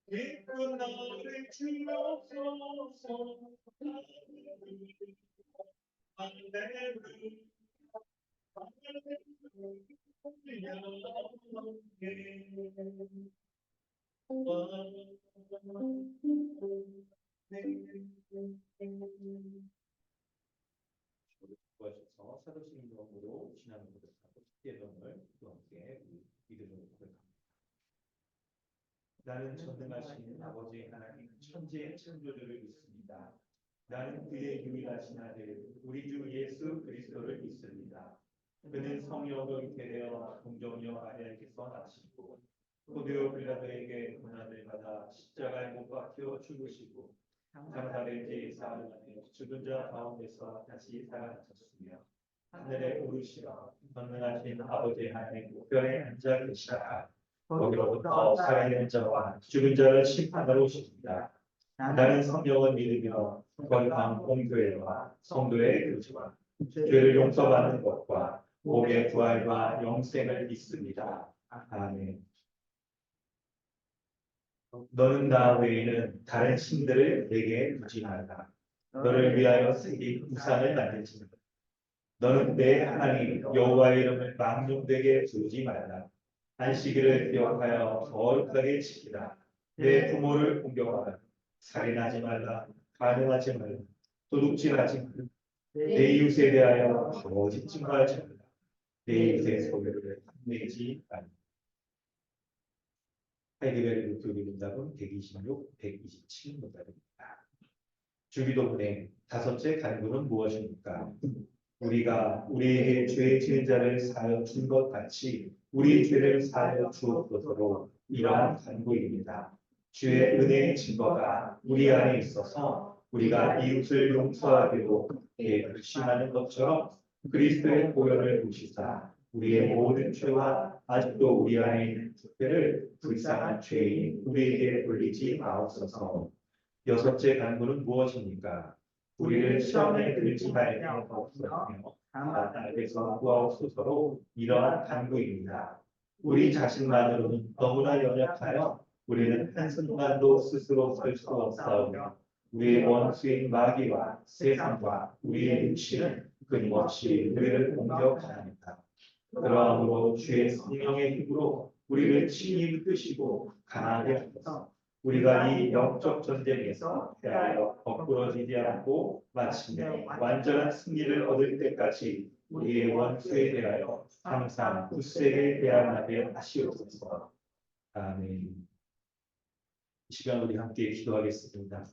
기쁜 나를 주옵소서. 수고하셔서 사도신경으로 신앙을 고백하고 예정을 함께 믿음으로 고백합니다. 나는 전능하신 아버지 하나님 천지의 창조주를 믿습니다. 나는 그의 유일하신 아들 우리 주 예수 그리스도를 믿습니다. 그는 성령으로 잉태되어 동정녀 마리아에게서 나시고 포디오 빌라도에게 고난을 받아 십자가에 못 박혀 죽으시고 장사를 지 사흘 만에 죽은 자 가운데서 다시 살아나셨으며 하늘에 오르시어 전능하신 아버지 하나님 우편에 앉아 계시다가 거기로부터 살아있는 자와 죽은 자를 심판하러 오십니다. 나는 성령을 믿으며 거룩한 공교회와 성도의 교제와 죄를 용서받는 것과 몸의 부활과 영생을 믿습니다. 아멘. 너는 나 외에는 다른 신들을 내게 두지 말라. 너를 위하여 새긴 우상을 만들지 말라. 너는 내 하나님 여호와의 이름을 망령되게 두지 말라. 안식일을 기억하여 거룩하게 지키라. 내 부모를 공경하라. 살인하지 말라. 간음하지 말라. 도둑질하지 말라. 내 이웃에 대하여 거짓 증거하지 말라. 내 이웃의 소유를 탐내지 말라. 하이데베르 교리 문답은 126, 127 문답입니다. 주기도문의 다섯째 간구는 무엇입니까? 우리가 우리에게 죄 지은 자를 사하여 준 것 같이 우리 죄를 사하여 주옵소서로 이러한 간구입니다. 주의 은혜의 증거가 우리 안에 있어서 우리가 이웃을 용서하기로 결심하는 것처럼 그리스도의 보혈을 부시사 우리의 모든 죄와 아직도 우리 안에 있는 죄를 불쌍한 죄인 우리에게 돌리지 마옵소서. 여섯째 간구는 무엇입니까? 우리를 시험에 들지 말게 하옵소서. 다만 나에게서 구하옵소서로 이러한 간구입니다. 우리 자신만으로는 너무나 연약하여 우리는 한순간도 스스로 설 수 없사오며 우리의 원수인 마귀와 세상과 우리의 육신은 끊임없이 우리를 공격하나이다. 그러므로 주의 성령의 힘으로 우리를 친히 이끄시고 강하게 하셔서 우리가 이 영적 전쟁에서 패하여 거꾸러지지 않고 마침내 완전한 승리를 얻을 때까지 우리의 원수에 대하여 항상 굳세게 대항하게 하시옵소서. 아멘. 이 시간 우리 함께 기도하겠습니다.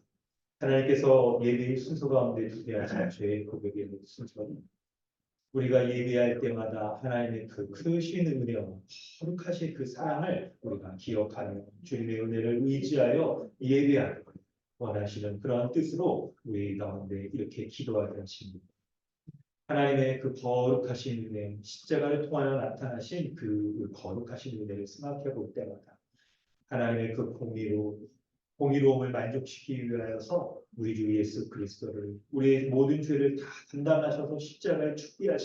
하나님께서 예배의 순서 가운데 주대하신 죄의 고백의 순서는 우리가 예배할 때마다 하나님의 그 크신 은혜와 거룩하신 그 사랑을 우리가 기억하며 주님의 은혜를 의지하여 예배하는 원하시는 그러한 뜻으로 우리 가운데 이렇게 기도하게 하십니다. 하나님의 그 거룩하신 은혜, 십자가를 통하여 나타나신 그 거룩하신 은혜를 생각해 볼 때마다 하나님의 그 공의로움을 만족시키기 위하여서 우리 주 예수 그리스도를 우리의 모든 죄를 다 담당하셔서 십자가에 죽게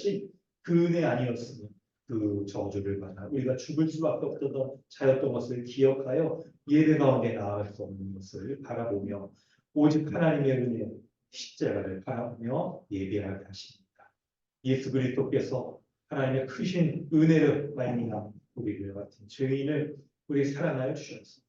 그 은혜 아니었으면 그 저주를 받아 우리가 죽을 수밖에 없었던 자였던 것을 기억하여 예배 가운데 나아갈 수 없는 것을 바라보며 오직 하나님의 은혜 십자가를 바라보며 예배하게 하십니다. 예수 그리스도께서 하나님의 크신 은혜를 말미암아 우리를 같은 죄인을 우리 사랑하여 주셔서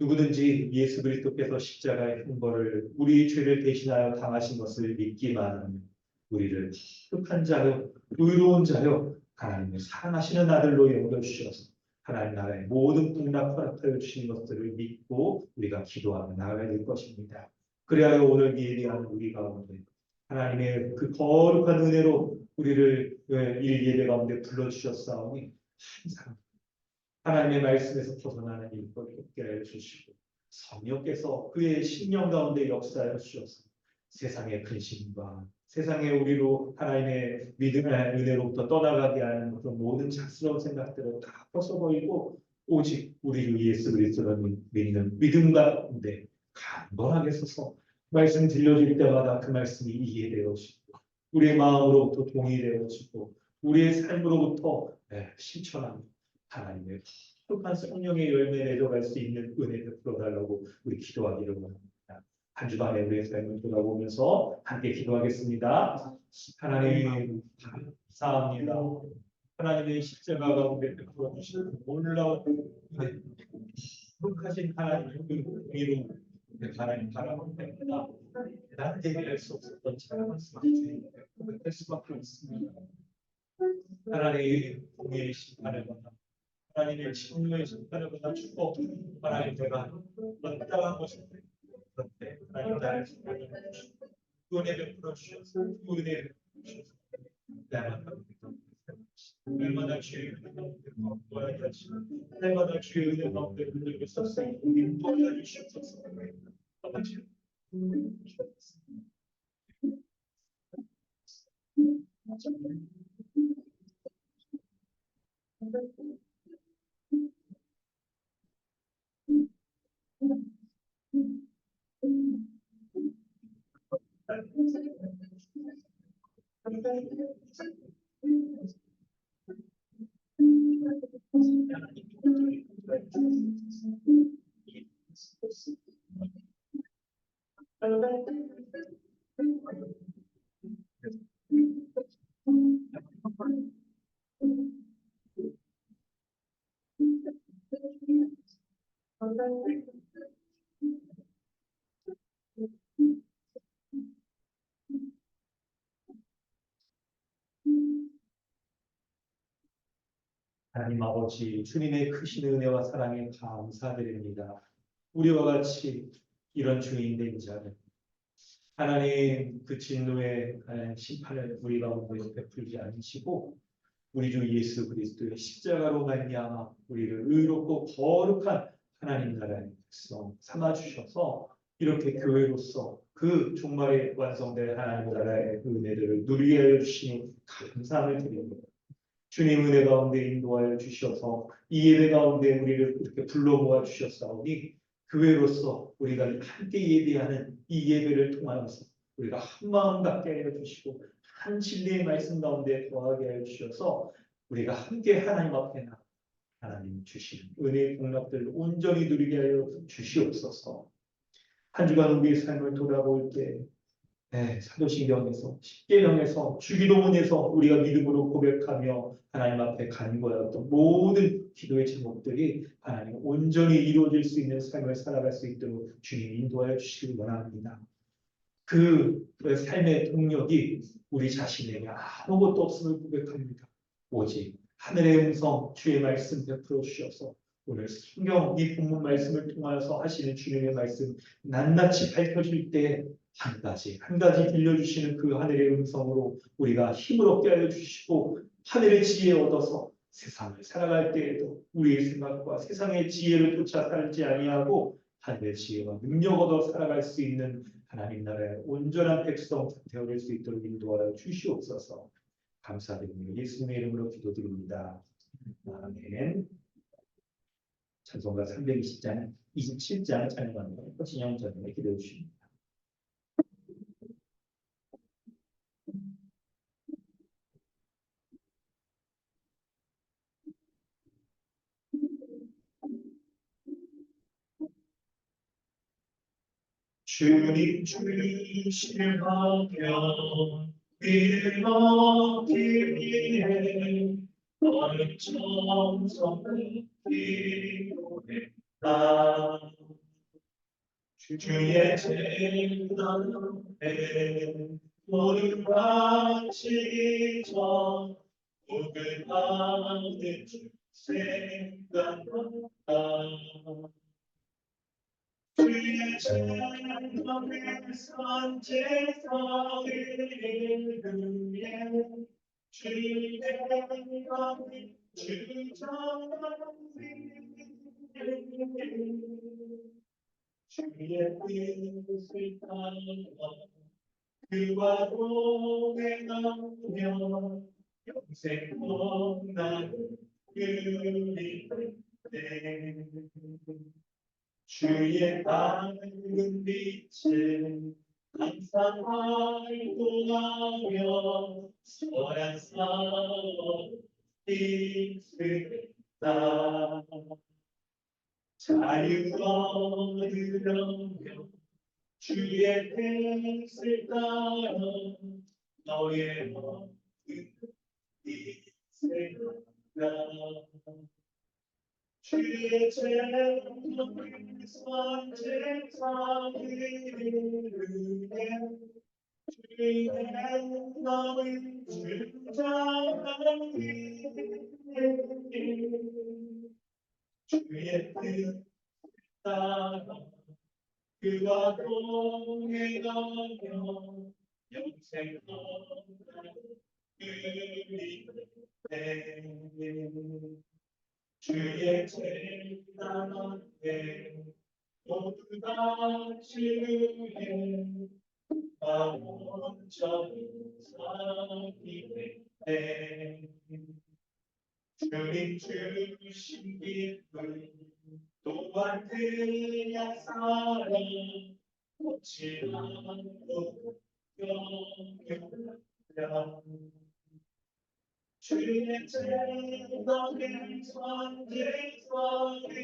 누구든지 예수 그리스도께서 십자가의 형벌을 우리 죄를 대신하여 당하신 것을 믿기만 하면 우리를 흑한 자요 의로운 자요 하나님을 사랑하시는 아들로 여겨주셔서 하나님 나라의 모든 풍락 허락하여 주신 것들을 믿고 우리가 기도하며 나아가야 될 것입니다. 그래야 오늘 예배하는 우리 가운데 하나님의 그 거룩한 은혜로 우리를 일 예배 가운데 불러주셨사오니 항상 하나님의 말씀에서 벗어나는 일벌을 겪게 하여 주시고 성령께서 그의 심령 가운데 역사하여 주셔서 세상의 근심과 세상에 우리로 하나님의 믿음의 은혜로부터 떠나가게 하는 그런 모든 자스러운 생각들을 다 벗어버리고 오직 우리 주 예수 그리스도를 믿는 믿음 가운데 간절하게 서서 말씀 들려줄 때마다 그 말씀이 이해되어지고 우리의 마음으로부터 동의되어지고 우리의 삶으로부터 실천하는 하나님의 거룩한 성령의 열매 내려갈 수 있는 은혜 베풀어 달라고 우리 기도하기를 원합니다. 한 주간에 우리의 삶을 돌아보면서 함께 기도하겠습니다. 하나님 감사합니다. 하나님의 십자가 가운데 베풀어 주신 놀라운 은혜, 거룩하신 하나님의 의로 하나님 바라봅니다. 나는 대비할 수 없었던 찬양을 주님 고백할 수밖에 없습니다. 하나님의 공의의 심판을 받아 하나님의 친구의 심판을 받아 주고 하나님 제가 마땅한 것인데 그런데 하나님 나를 심판해 주시고 은혜 베풀어 주셔서 은혜 베풀어 주셔서 날마다 주의 은혜 가운데 거하게 하시고 날마다 주의 은혜 가운데 물들고 섰으니 인도하여 주시옵소서. 아버지 하나님 아버지 주님의 크신 은혜와 사랑에 감사드립니다. 우리와 같이 이런 주인 된 자는 하나님 그 진노의 심판을 우리 가운데 베풀지 않으시고 우리 주 예수 그리스도의 십자가로 말미암아 우리를 의롭고 거룩한 하나님 나라의 백성 삼아 주셔서 이렇게 교회로서 그 종말에 완성될 하나님 나라의 은혜를 누리게 하여 주시니 감사를 드립니다. 주님 은혜 가운데 인도하여 주셔서 이 예배 가운데 우리를 이렇게 불러 모아 주셨사오니 교회로서 우리가 함께 예배하는 이 예배를 통하여서 우리가 한 마음 갖게 하여 주시고 한 진리의 말씀 가운데 거하게 하여 주셔서 우리가 함께 하나님 앞에 나 하나님 주신 은혜의 공락들을 온전히 누리게 하여 주시옵소서. 한 주간 우리의 삶을 돌아볼 때 사도신경에서 십계명에서 주기도문에서 우리가 믿음으로 고백하며 하나님 앞에 간구하였던 모든 기도의 제목들이 하나님 온전히 이루어질 수 있는 삶을 살아갈 수 있도록 주님 인도하여 주시기 원합니다. 그 삶의 동력이 우리 자신에게 아무것도 없음을 고백합니다. 오직 하늘의 음성 주의 말씀 베풀어 주셔서 오늘 성경 이 본문 말씀을 통하여서 하시는 주님의 말씀 낱낱이 밝혀질 때 한 가지 들려주시는 그 하늘의 음성으로 우리가 힘을 얻게 하여 주시고 하늘의 지혜 얻어서 세상을 살아갈 때에도 우리의 생각과 세상의 지혜를 쫓아 살지 아니하고 하늘의 지혜와 능력 얻어 살아갈 수 있는 하나님 나라의 온전한 백성 되어질 수 있도록 인도하여 주시옵소서. 감사드리며 예수님의 이름으로 기도드립니다. 아멘. 찬송가 320장 27장 찬양합니다. 진영 전에 기도해 주십니다. 주님 주시하며 믿음 얻기 위해 너를 정성히 기도했다. 주의 재단에 너를 바치기 전 복을 받는 주 생각한다. 주의 재단에 선제서를 위해 주의 영광이 주정하니 주의 뜻을 따라 그와 동행하며 영생 원하는 그리 때 주의 밝은 빛을 항상 활동하며 선한 사업 있으다 자유 얻으려며 주의 뜻을 따라 너의 모든 빛을 나 주의 제목을 선제사를 이루네 주의 너를 주장하니 주의 뜻 따라 그와 동행하며 영생 얻는 그리 때 주의 재단에 모두 다 치유해 온전히 살기에 주님 주신 기쁨 또한 그냥 사랑 놓지 않고 영영하라 주의 제덕의 선지서리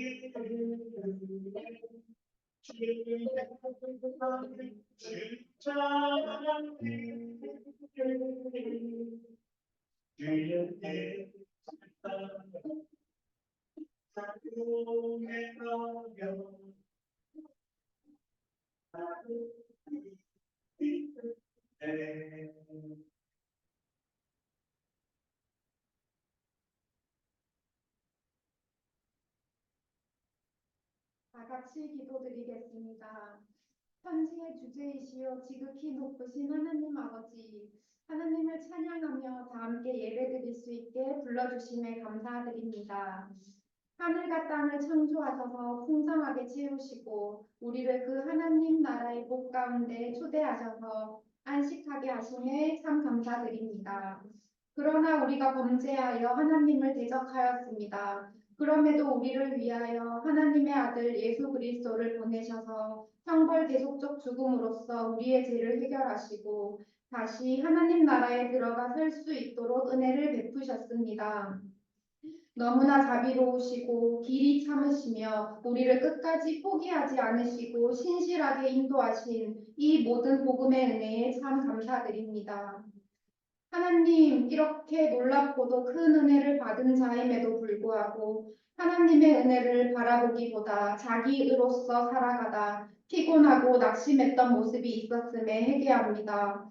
주의 주장하니 주의 뜻을 따라 동행하며 다 같이 기도드리겠습니다. 편지의 주제이시여 지극히 높으신 하나님 아버지, 하나님을 찬양하며 다 함께 예배드릴 수 있게 불러주심에 감사드립니다. 하늘과 땅을 창조하셔서 풍성하게 채우시고 우리를 그 하나님 나라의 복 가운데 초대하셔서 안식하게 하심에 참 감사드립니다. 그러나 우리가 범죄하여 하나님을 대적하였습니다. 그럼에도 우리를 위하여 하나님의 아들 예수 그리스도를 보내셔서 형벌 대속적 죽음으로써 우리의 죄를 해결하시고 다시 하나님 나라에 들어가 살 수 있도록 은혜를 베푸셨습니다. 너무나 자비로우시고 길이 참으시며 우리를 끝까지 포기하지 않으시고 신실하게 인도하신 이 모든 복음의 은혜에 참 감사드립니다. 하나님, 이렇게 놀랍고도 큰 은혜를 받은 자임에도 불구하고 하나님의 은혜를 바라보기보다 자기 의로서 살아가다 피곤하고 낙심했던 모습이 있었음에 회개합니다.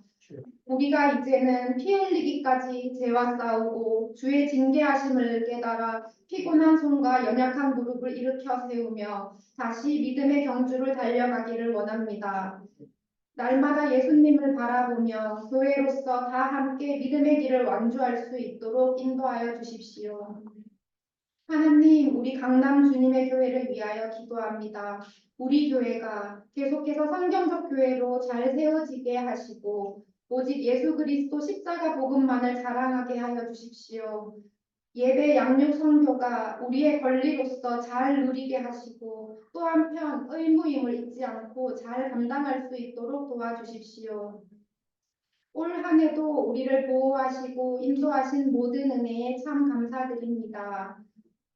우리가 이제는 피 흘리기까지 죄와 싸우고 주의 징계하심을 깨달아 피곤한 손과 연약한 무릎을 일으켜 세우며 다시 믿음의 경주를 달려가기를 원합니다. 날마다 예수님을 바라보며 교회로서 다 함께 믿음의 길을 완주할 수 있도록 인도하여 주십시오. 하나님, 우리 강남 주님의 교회를 위하여 기도합니다. 우리 교회가 계속해서 성경적 교회로 잘 세워지게 하시고 오직 예수 그리스도 십자가 복음만을 자랑하게 하여 주십시오. 예배 양육 선교가 우리의 권리로서 잘 누리게 하시고 또 한편 의무임을 잊지 않고 잘 감당할 수 있도록 도와주십시오. 올 한 해도 우리를 보호하시고 인도하신 모든 은혜에 참 감사드립니다.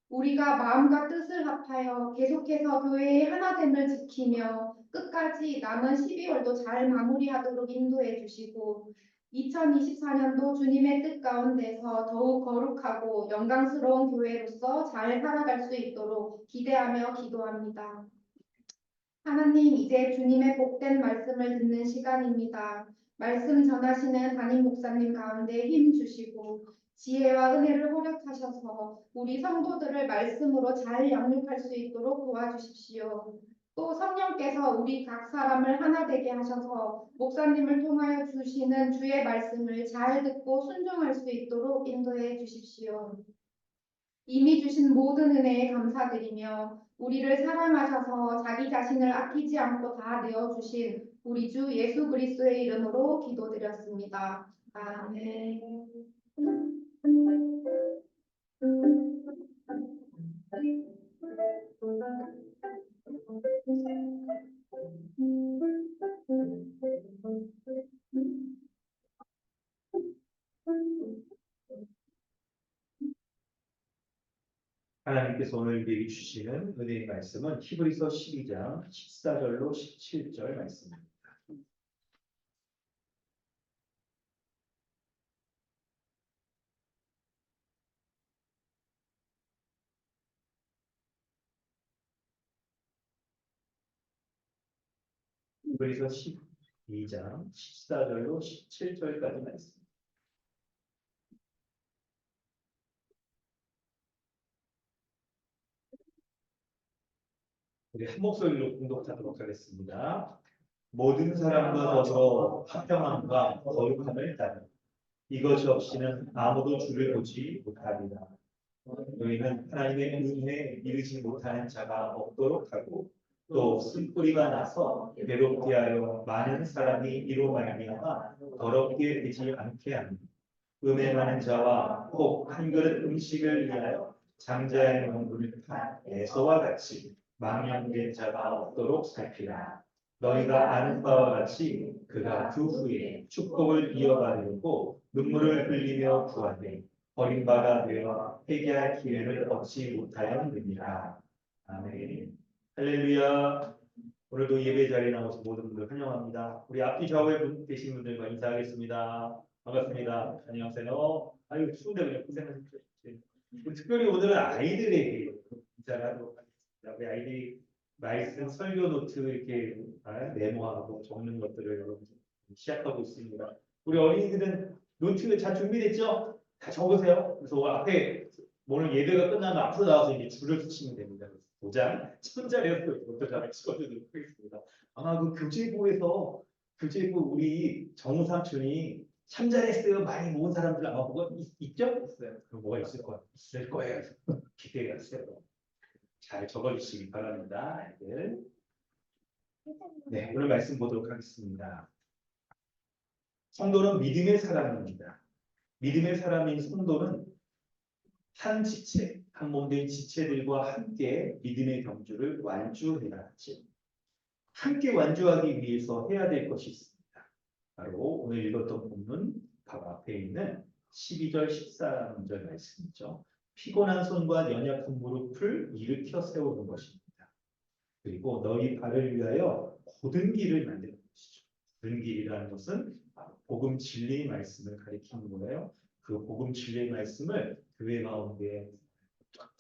우리가 마음과 뜻을 합하여 계속해서 교회의 하나됨을 지키며 끝까지 남은 12월도 잘 마무리하도록 인도해 주시고 2024년도 주님의 뜻 가운데서 더욱 거룩하고 영광스러운 교회로서 잘 살아갈 수 있도록 기대하며 기도합니다. 하나님, 이제 주님의 복된 말씀을 듣는 시간입니다. 말씀 전하시는 담임 목사님 가운데 힘 주시고 지혜와 은혜를 허락하셔서 우리 성도들을 말씀으로 잘 양육할 수 있도록 도와주십시오. 또 성령께서 우리 각 사람을 하나 되게 하셔서 목사님을 통하여 주시는 주의 말씀을 잘 듣고 순종할 수 있도록 인도해 주십시오. 이미 주신 모든 은혜에 감사드리며 우리를 사랑하셔서 자기 자신을 아끼지 않고 다 내어주신 우리 주 예수 그리스도의 이름으로 기도드렸습니다. 아멘. 하나님께서 오늘 우리에게 주시는 은혜의 말씀은 히브리서 12장 14절로 17절 말씀입니다. 히브리서 12장 14절로 17절까지 말씀. 우리 한 목소리로 공독하도록 하겠습니다. 모든 사람과 더불어 화평함과 거룩함을 따르 이것이 없이는 아무도 주를 보지 못하리라. 너희는 하나님의 은혜에 이르지 못하는 자가 없도록 하고 또 쓴뿌리가 나서 괴롭게 하여 많은 사람이 이로 말미암아 더럽게 되지 않게 하니 음행하는 자와 혹 한 그릇 음식을 위하여 장자의 명분을 판 에서와 같이 망령된 자가 없도록 살피라. 너희가 아는 바와 같이 그가 그 후에 축복을 이어가려고 눈물을 흘리며 구하되 버림받아 되어 회개할 기회를 얻지 못하였느니라. 아멘. 할렐루야. 오늘도 예배 자리에 나오신 모든 분들 환영합니다. 우리 앞뒤 좌우에 계신 분들과 인사하겠습니다. 반갑습니다. 안녕하세요. 아유 추운데 그냥 고생하셨죠. 특별히 오늘은 아이들에게 인사를 하도록 하겠습니다. 우리 아이들이 말씀 설교 노트 이렇게 메모하고 적는 것들을 여러분 시작하고 있습니다. 우리 어린이들은 노트 잘 준비됐죠? 다 적으세요. 그래서 앞에 오늘 예배가 끝나면 앞으로 나와서 이제 줄을 서시면 됩니다. 도장 천자리에서 이것도 잘 찍어주도록 하겠습니다. 아마 그 교재부 우리 정우 삼촌이 참잘했어요. 많이 모은 사람들 아마 뭐가 있죠? 있어요. 그럼 뭐가 있을 거예요. 기대가 있어요. 잘 적어주시기 바랍니다. 아이들. 네, 오늘 말씀 보도록 하겠습니다. 성도는 믿음의 사람입니다. 믿음의 사람인 성도는 한 지체, 한 몸된 지체들과 함께 믿음의 경주를 완주해야 하지. 함께 완주하기 위해서 해야 될 것이 있습니다. 바로 오늘 읽었던 본문 바로 앞에 있는 12절 13절 말씀이죠. 피곤한 손과 연약한 무릎을 일으켜 세우는 것입니다. 그리고 너희 발을 위하여 곧은 길을 만드는 것이죠. 곧은 길이라는 것은 복음 진리의 말씀을 가리키는 거예요. 그 복음 진리의 말씀을 교회 가운데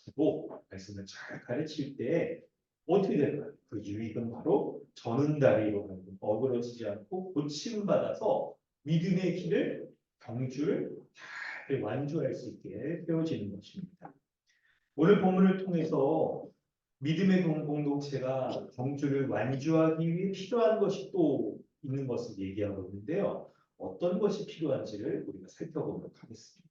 두고 말씀을 잘 가르칠 때 어떻게 될까요? 그 유익은 바로 전은다리로 가고 어그러지지 않고 고침받아서 믿음의 길을 경주를 잘 완주할 수 있게 되어지는 것입니다. 오늘 본문을 통해서 믿음의 공동체가 경주를 완주하기 위해 필요한 것이 또 있는 것을 얘기하고 있는데요. 어떤 것이 필요한지를 우리가 살펴보도록 하겠습니다.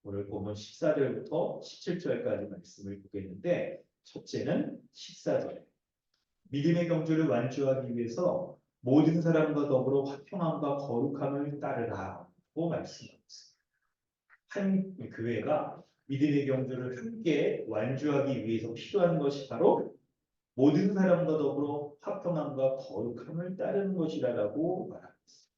오늘 본문 14절부터 17절까지 말씀을 보겠는데 첫째는 14절. 믿음의 경주를 완주하기 위해서 모든 사람과 더불어 화평함과 거룩함을 따르라고 말씀하고 있습니다. 한 교회가 믿음의 경주를 함께 완주하기 위해서 필요한 것이 바로 모든 사람과 더불어 화평함과 거룩함을 따르는 것이라고 말하고 있습니다.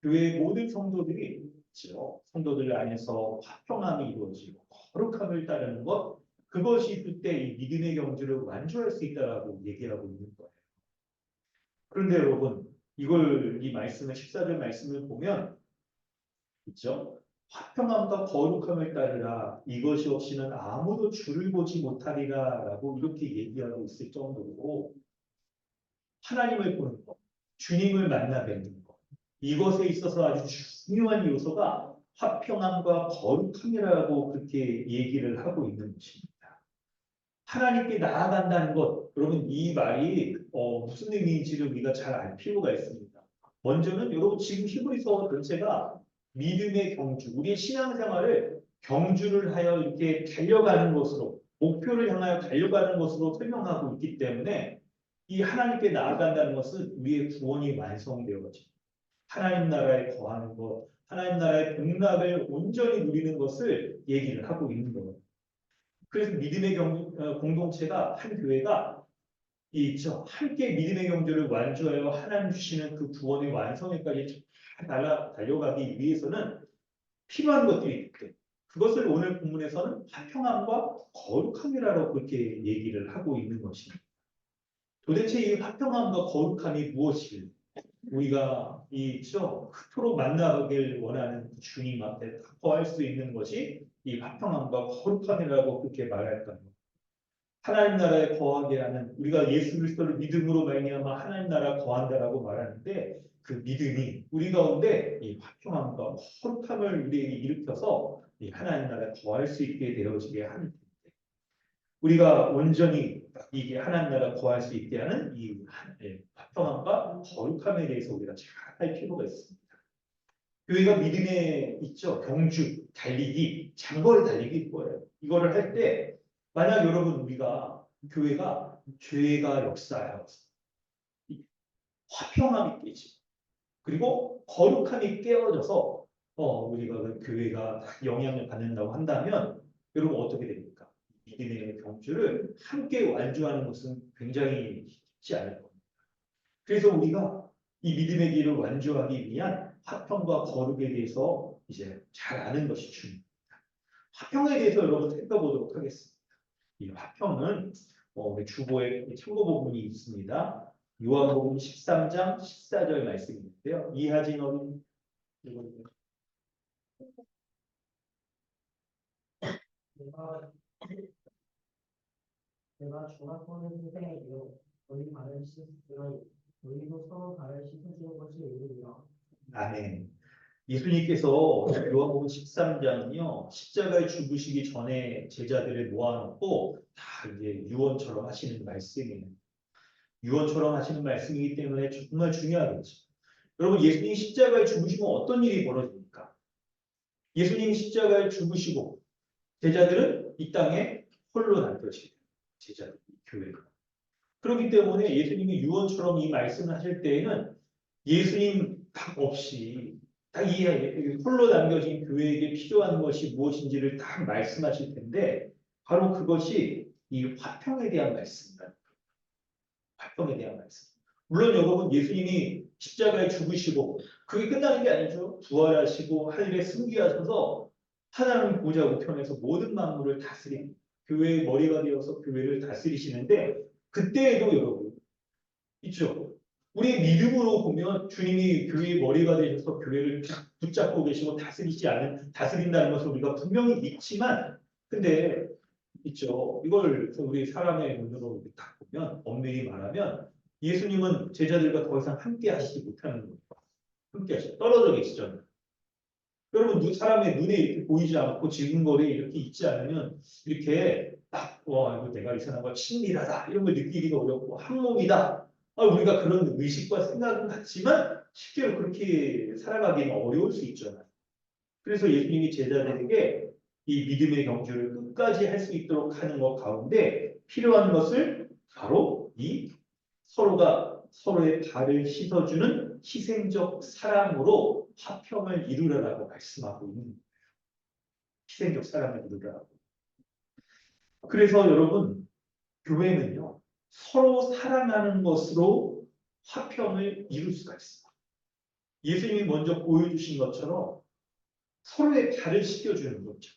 교회의 모든 성도들이 있죠. 성도들 안에서 화평함이 이루어지고 거룩함을 따르는 것, 그것이 있을 때 이 믿음의 경주를 완주할 수 있다라고 얘기하고 있는 거예요. 그런데 여러분, 이 말씀을 14절 말씀을 보면 있죠. 화평함과 거룩함을 따르라. 이것이 없이는 아무도 주를 보지 못하리라라고 이렇게 얘기하고 있을 정도로 하나님을 보는 것, 주님을 만나 뵙는 것, 이것에 있어서 아주 중요한 요소가 화평함과 거룩함이라고 그렇게 얘기를 하고 있는 것입니다. 하나님께 나아간다는 것, 여러분 이 말이 무슨 의미인지를 우리가 잘 알 필요가 있습니다. 먼저는 여러분 지금 히브리서 전체가 믿음의 경주, 우리의 신앙생활을 경주를 하여 이렇게 달려가는 것으로, 목표를 향하여 달려가는 것으로 설명하고 있기 때문에 이 하나님께 나아간다는 것은 우리의 구원이 완성되어져 하나님 나라에 거하는 것, 하나님 나라의 복락을 온전히 누리는 것을 얘기를 하고 있는 거예요. 그래서 믿음의 공동체가 한 교회가 있죠. 함께 믿음의 경주를 완주하여 하나님 주시는 그 구원의 완성에까지 잘 달려가기 위해서는 필요한 것들이 있대. 그것을 오늘 본문에서는 화평함과 거룩함이라고 그렇게 얘기를 하고 있는 것입니다. 도대체 이 화평함과 거룩함이 무엇일까? 우리가 있죠. 그토록 만나길 원하는 주님 앞에 거할 수 있는 것이 이 화평함과 거룩함이라고 그렇게 말할까요? 하나님 나라에 거하게 하는 우리가 예수 그리스도를 믿음으로 말미암아 하나님 나라 거한다라고 말하는데 그 믿음이 우리 가운데 이 화평함과 거룩함을 우리에게 일으켜서 이 하나님 나라에 거할 수 있게 되어지게 하는 텐데 우리가 온전히 이게 하나님 나라 거할 수 있게 하는 이 화평함과 거룩함에 대해서 우리가 잘 할 필요가 있습니다. 교회가 믿음에 있죠. 경주, 달리기, 장거리 달리기 거예요. 이거를 할 때 만약 여러분 우리가 교회가 죄가 역사하여 화평함이 깨지고 그리고 거룩함이 깨어져서 우리가 그 교회가 영향을 받는다고 한다면 여러분 어떻게 됩니까? 믿음의 경주를 함께 완주하는 것은 굉장히 쉽지 않을 겁니다. 그래서 우리가 이 믿음의 길을 완주하기 위한 화평과 거룩에 대해서 이제 잘 아는 것이 중요합니다. 화평에 대해서 여러분 살펴보도록 하겠습니다. 이 화평은 우리 주보에 참고 부분이 있습니다. 요한복음 13장 14절 말씀이 있는데요. 이하진 어린 내가 중학교는 선생이요 너희 발을 씻으면 너희도 서로 발을 씻어주는 것이 의리라. 아멘. 예수님께서 요한복음 13장은요 십자가에 죽으시기 전에 제자들을 모아놓고 다 이제 유언처럼 하시는 말씀이에요. 유언처럼 하시는 말씀이기 때문에 정말 중요하겠죠. 여러분 예수님이 십자가에 죽으시면 어떤 일이 벌어집니까? 예수님이 십자가에 죽으시고 제자들은 이 땅에 홀로 남겨지게 제자들, 교회가. 그렇기 때문에 예수님이 유언처럼 이 말씀을 하실 때에는 예수님 딱 없이 딱 이 홀로 남겨진 교회에게 필요한 것이 무엇인지를 딱 말씀하실 텐데 바로 그것이 이 화평에 대한 말씀입니다. 화평에 대한 말씀. 물론 여러분 예수님이 십자가에 죽으시고 그게 끝나는 게 아니죠. 부활하시고 하늘에 승귀하셔서 하나님 보좌 우편에서 모든 만물을 다스린 교회의 머리가 되어서 교회를 다스리시는데 그때에도 여러분 있죠. 우리 믿음으로 보면 주님이 교회의 머리가 되셔서 교회를 붙잡고 계시고 다스린다는 것을 우리가 분명히 믿지만 근데 있죠. 이걸 우리 사람의 눈으로 딱 보면 엄밀히 말하면 예수님은 제자들과 더 이상 함께 하시지 못하는 거예요. 함께 하시죠. 떨어져 계시잖아요. 여러분 사람의 눈에 이렇게 보이지 않고 지근거리에 이렇게 있지 않으면 이렇게 딱 이거 내가 이 사람과 친밀하다 이런 걸 느끼기가 어렵고 한 몸이다. 우리가 그런 의식과 생각은 같지만 실제로 그렇게 살아가기는 어려울 수 있잖아요. 그래서 예수님이 제자들에게 이 믿음의 경주를 끝까지 할 수 있도록 하는 것 가운데 필요한 것을 바로 이 서로가 서로의 발을 씻어주는 희생적 사랑으로 화평을 이루라라고 말씀하고 있는 거예요. 희생적 사랑을 이루라고. 그래서 여러분 교회는요 서로 사랑하는 것으로 화평을 이룰 수가 있습니다. 예수님이 먼저 보여주신 것처럼 서로의 발을 씻겨주는 거죠.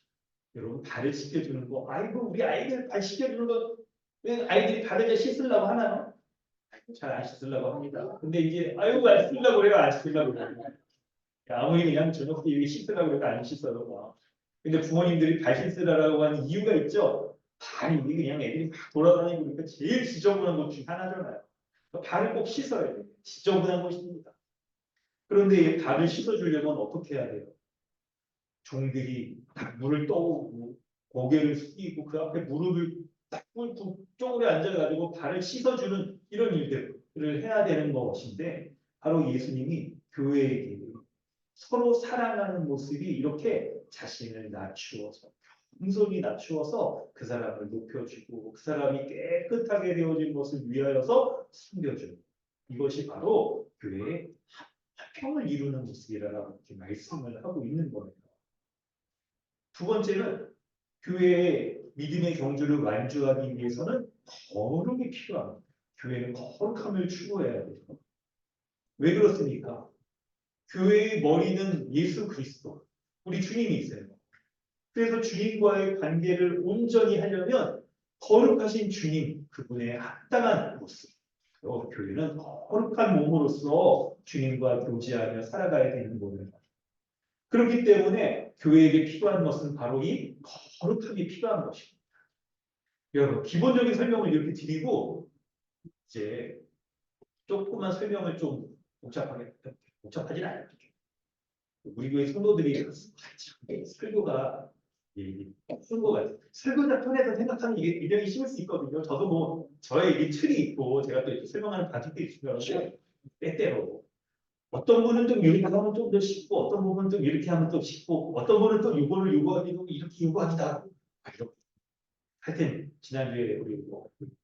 여러분 발을 씻겨주는 거 아이고 우리 아이들 발 씻겨주는 거 왜 아이들이 발을 잘 씻으려고 하나요? 잘 안 씻으려고 합니다. 근데 이제 아이고 안 씻으려고 그래요. 안 씻으려고 그래요. 아무리 그냥 저녁 때 여기 씻으려고 그래도 안 씻어요. 막. 근데 부모님들이 발 씻으라고 하는 이유가 있죠. 발이 그냥 애들이 막 돌아다니고 그러니까 제일 지저분한 것 중에 하나잖아요. 그러니까 발을 꼭 씻어야 돼요. 지저분한 것입니다. 그런데 이 발을 씻어주려면 어떻게 해야 돼요? 종들이 딱 물을 떠오고 고개를 숙이고 그 앞에 무릎을 딱 꿇고 쪼그려 앉아가지고 발을 씻어주는 이런 일들을 해야 되는 것인데 바로 예수님이 교회에게 서로 사랑하는 모습이 이렇게 자신을 낮추어서 겸손히 낮추어서 그 사람을 높여주고 그 사람이 깨끗하게 되어진 것을 위하여서 숨겨주는 이것이 바로 교회의 화평을 이루는 모습이라고 이렇게 말씀을 하고 있는 거예요. 두 번째는 교회의 믿음의 경주를 완주하기 위해서는 거룩이 필요합니다. 교회는 거룩함을 추구해야 돼요. 왜 그렇습니까? 교회의 머리는 예수 그리스도, 우리 주님이 있어요. 그래서 주님과의 관계를 온전히 하려면 거룩하신 주님, 그분의 합당한 모습, 교회는 거룩한 몸으로서 주님과 교제하며 살아가야 되는 거예요. 그렇기 때문에 교회에게 필요한 것은 바로 이 거룩함이 필요한 것입니다. 여러분, 기본적인 설명을 이렇게 드리고 이제 조금만 설명을 좀 복잡하진 않을게요. 우리 교회 성도들이 설교가 쉬운 것 같아요. 설교자 편에서 생각하면 이게 굉장히 쉬울 수 있거든요. 저도 뭐 저의 이 틀이 있고 제가 또 이렇게 설명하는 과정도 있으면 때때로 어떤 분은 좀 이렇게 하면 좀 더 쉽고 어떤 분은 좀 이렇게 하면 또 쉽고 어떤 분은 또 이거를 요구하기도 이렇게 요구하기도 하고 이렇게. 하여튼 지난주에 우리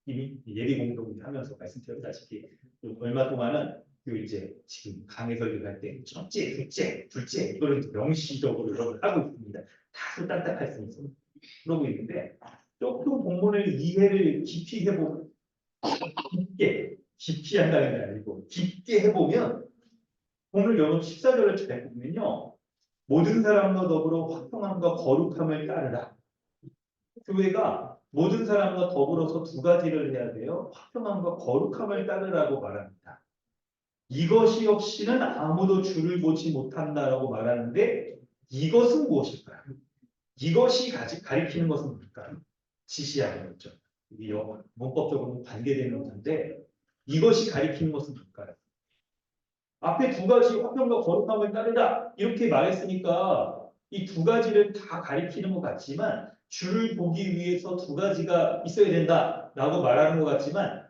이미 예비 공동 하면서 말씀드렸다시피 얼마 동안은 이제 지금 강의 설교할 때 첫째, 둘째 이거를 명시적으로 여러분 하고 있습니다. 다소 딱딱할 수 있어요. 그러고 있는데 조금 본문을 이해를 깊이 해보면 깊이 한다는 게 아니고 깊게 해보면 오늘 여러분 14절을 잘 보면요. 모든 사람과 더불어 화평함과 거룩함을 따르라. 교회가 모든 사람과 더불어서 두 가지를 해야 돼요. 화평함과 거룩함을 따르라고 말합니다. 이것이 없이는 아무도 주를 보지 못한다라고 말하는데 이것은 무엇일까요? 이것이 가리키는 것은 뭘까요? 지시하는 거죠. 이게 문법적으로는 관계되는 건데 이것이 가리키는 것은 뭘까요? 앞에 두 가지 화평과 거룩함을 따르라 이렇게 말했으니까 이 두 가지를 다 가리키는 것 같지만 주를 보기 위해서 두 가지가 있어야 된다라고 말하는 것 같지만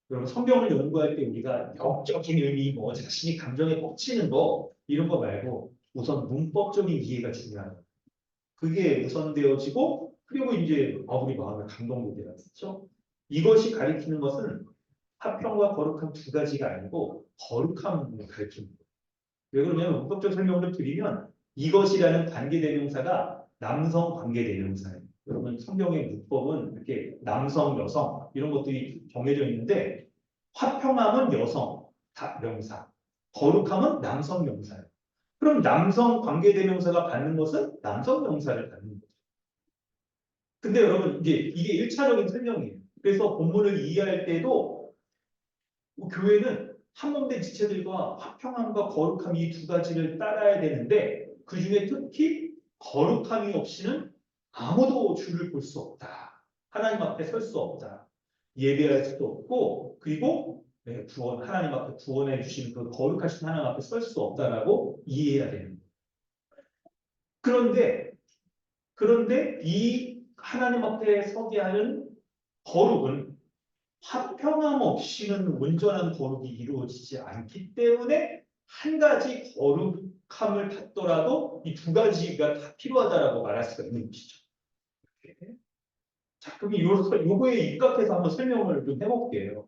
여러분 성경을 연구할 때 우리가 영적인 의미 뭐 자신이 감정에 꽂히는 거 이런 거 말고 우선 문법적인 이해가 중요한 거예요. 그게 우선되어지고 그리고 이제 우리 마음에 감동도 되었죠. 이것이 가리키는 것은 화평과 거룩함 두 가지가 아니고 거룩함을 가리키는 거예요. 왜 그러냐면 문법적 설명을 드리면 이것이라는 관계대명사가 남성 관계대명사예요. 여러분 성경의 문법은 이렇게 남성, 여성 이런 것들이 정해져 있는데 화평함은 여성 명사, 거룩함은 남성 명사예요. 그럼 남성 관계대명사가 받는 것은 남성 명사를 받는 거죠. 근데 여러분 이게 1차적인 설명이에요. 그래서 본문을 이해할 때도 교회는 한몸된 지체들과 화평함과 거룩함 이 두 가지를 따라야 되는데 그 중에 특히 거룩함이 없이는 아무도 주를 볼 수 없다. 하나님 앞에 설 수 없다. 예배할 수도 없고 그리고 하나님 앞에 구원해 주시는 그 거룩하신 하나님 앞에 설 수 없다라고 이해해야 되는 거예요. 그런데 이 하나님 앞에 서게 하는 거룩은 화평함 없이는 온전한 거룩이 이루어지지 않기 때문에 한 가지 거룩함을 갖더라도 이 두 가지가 다 필요하다라고 말할 수가 있는 것이죠. 자, 그럼 요거에 입각해서 한번 설명을 좀 해볼게요.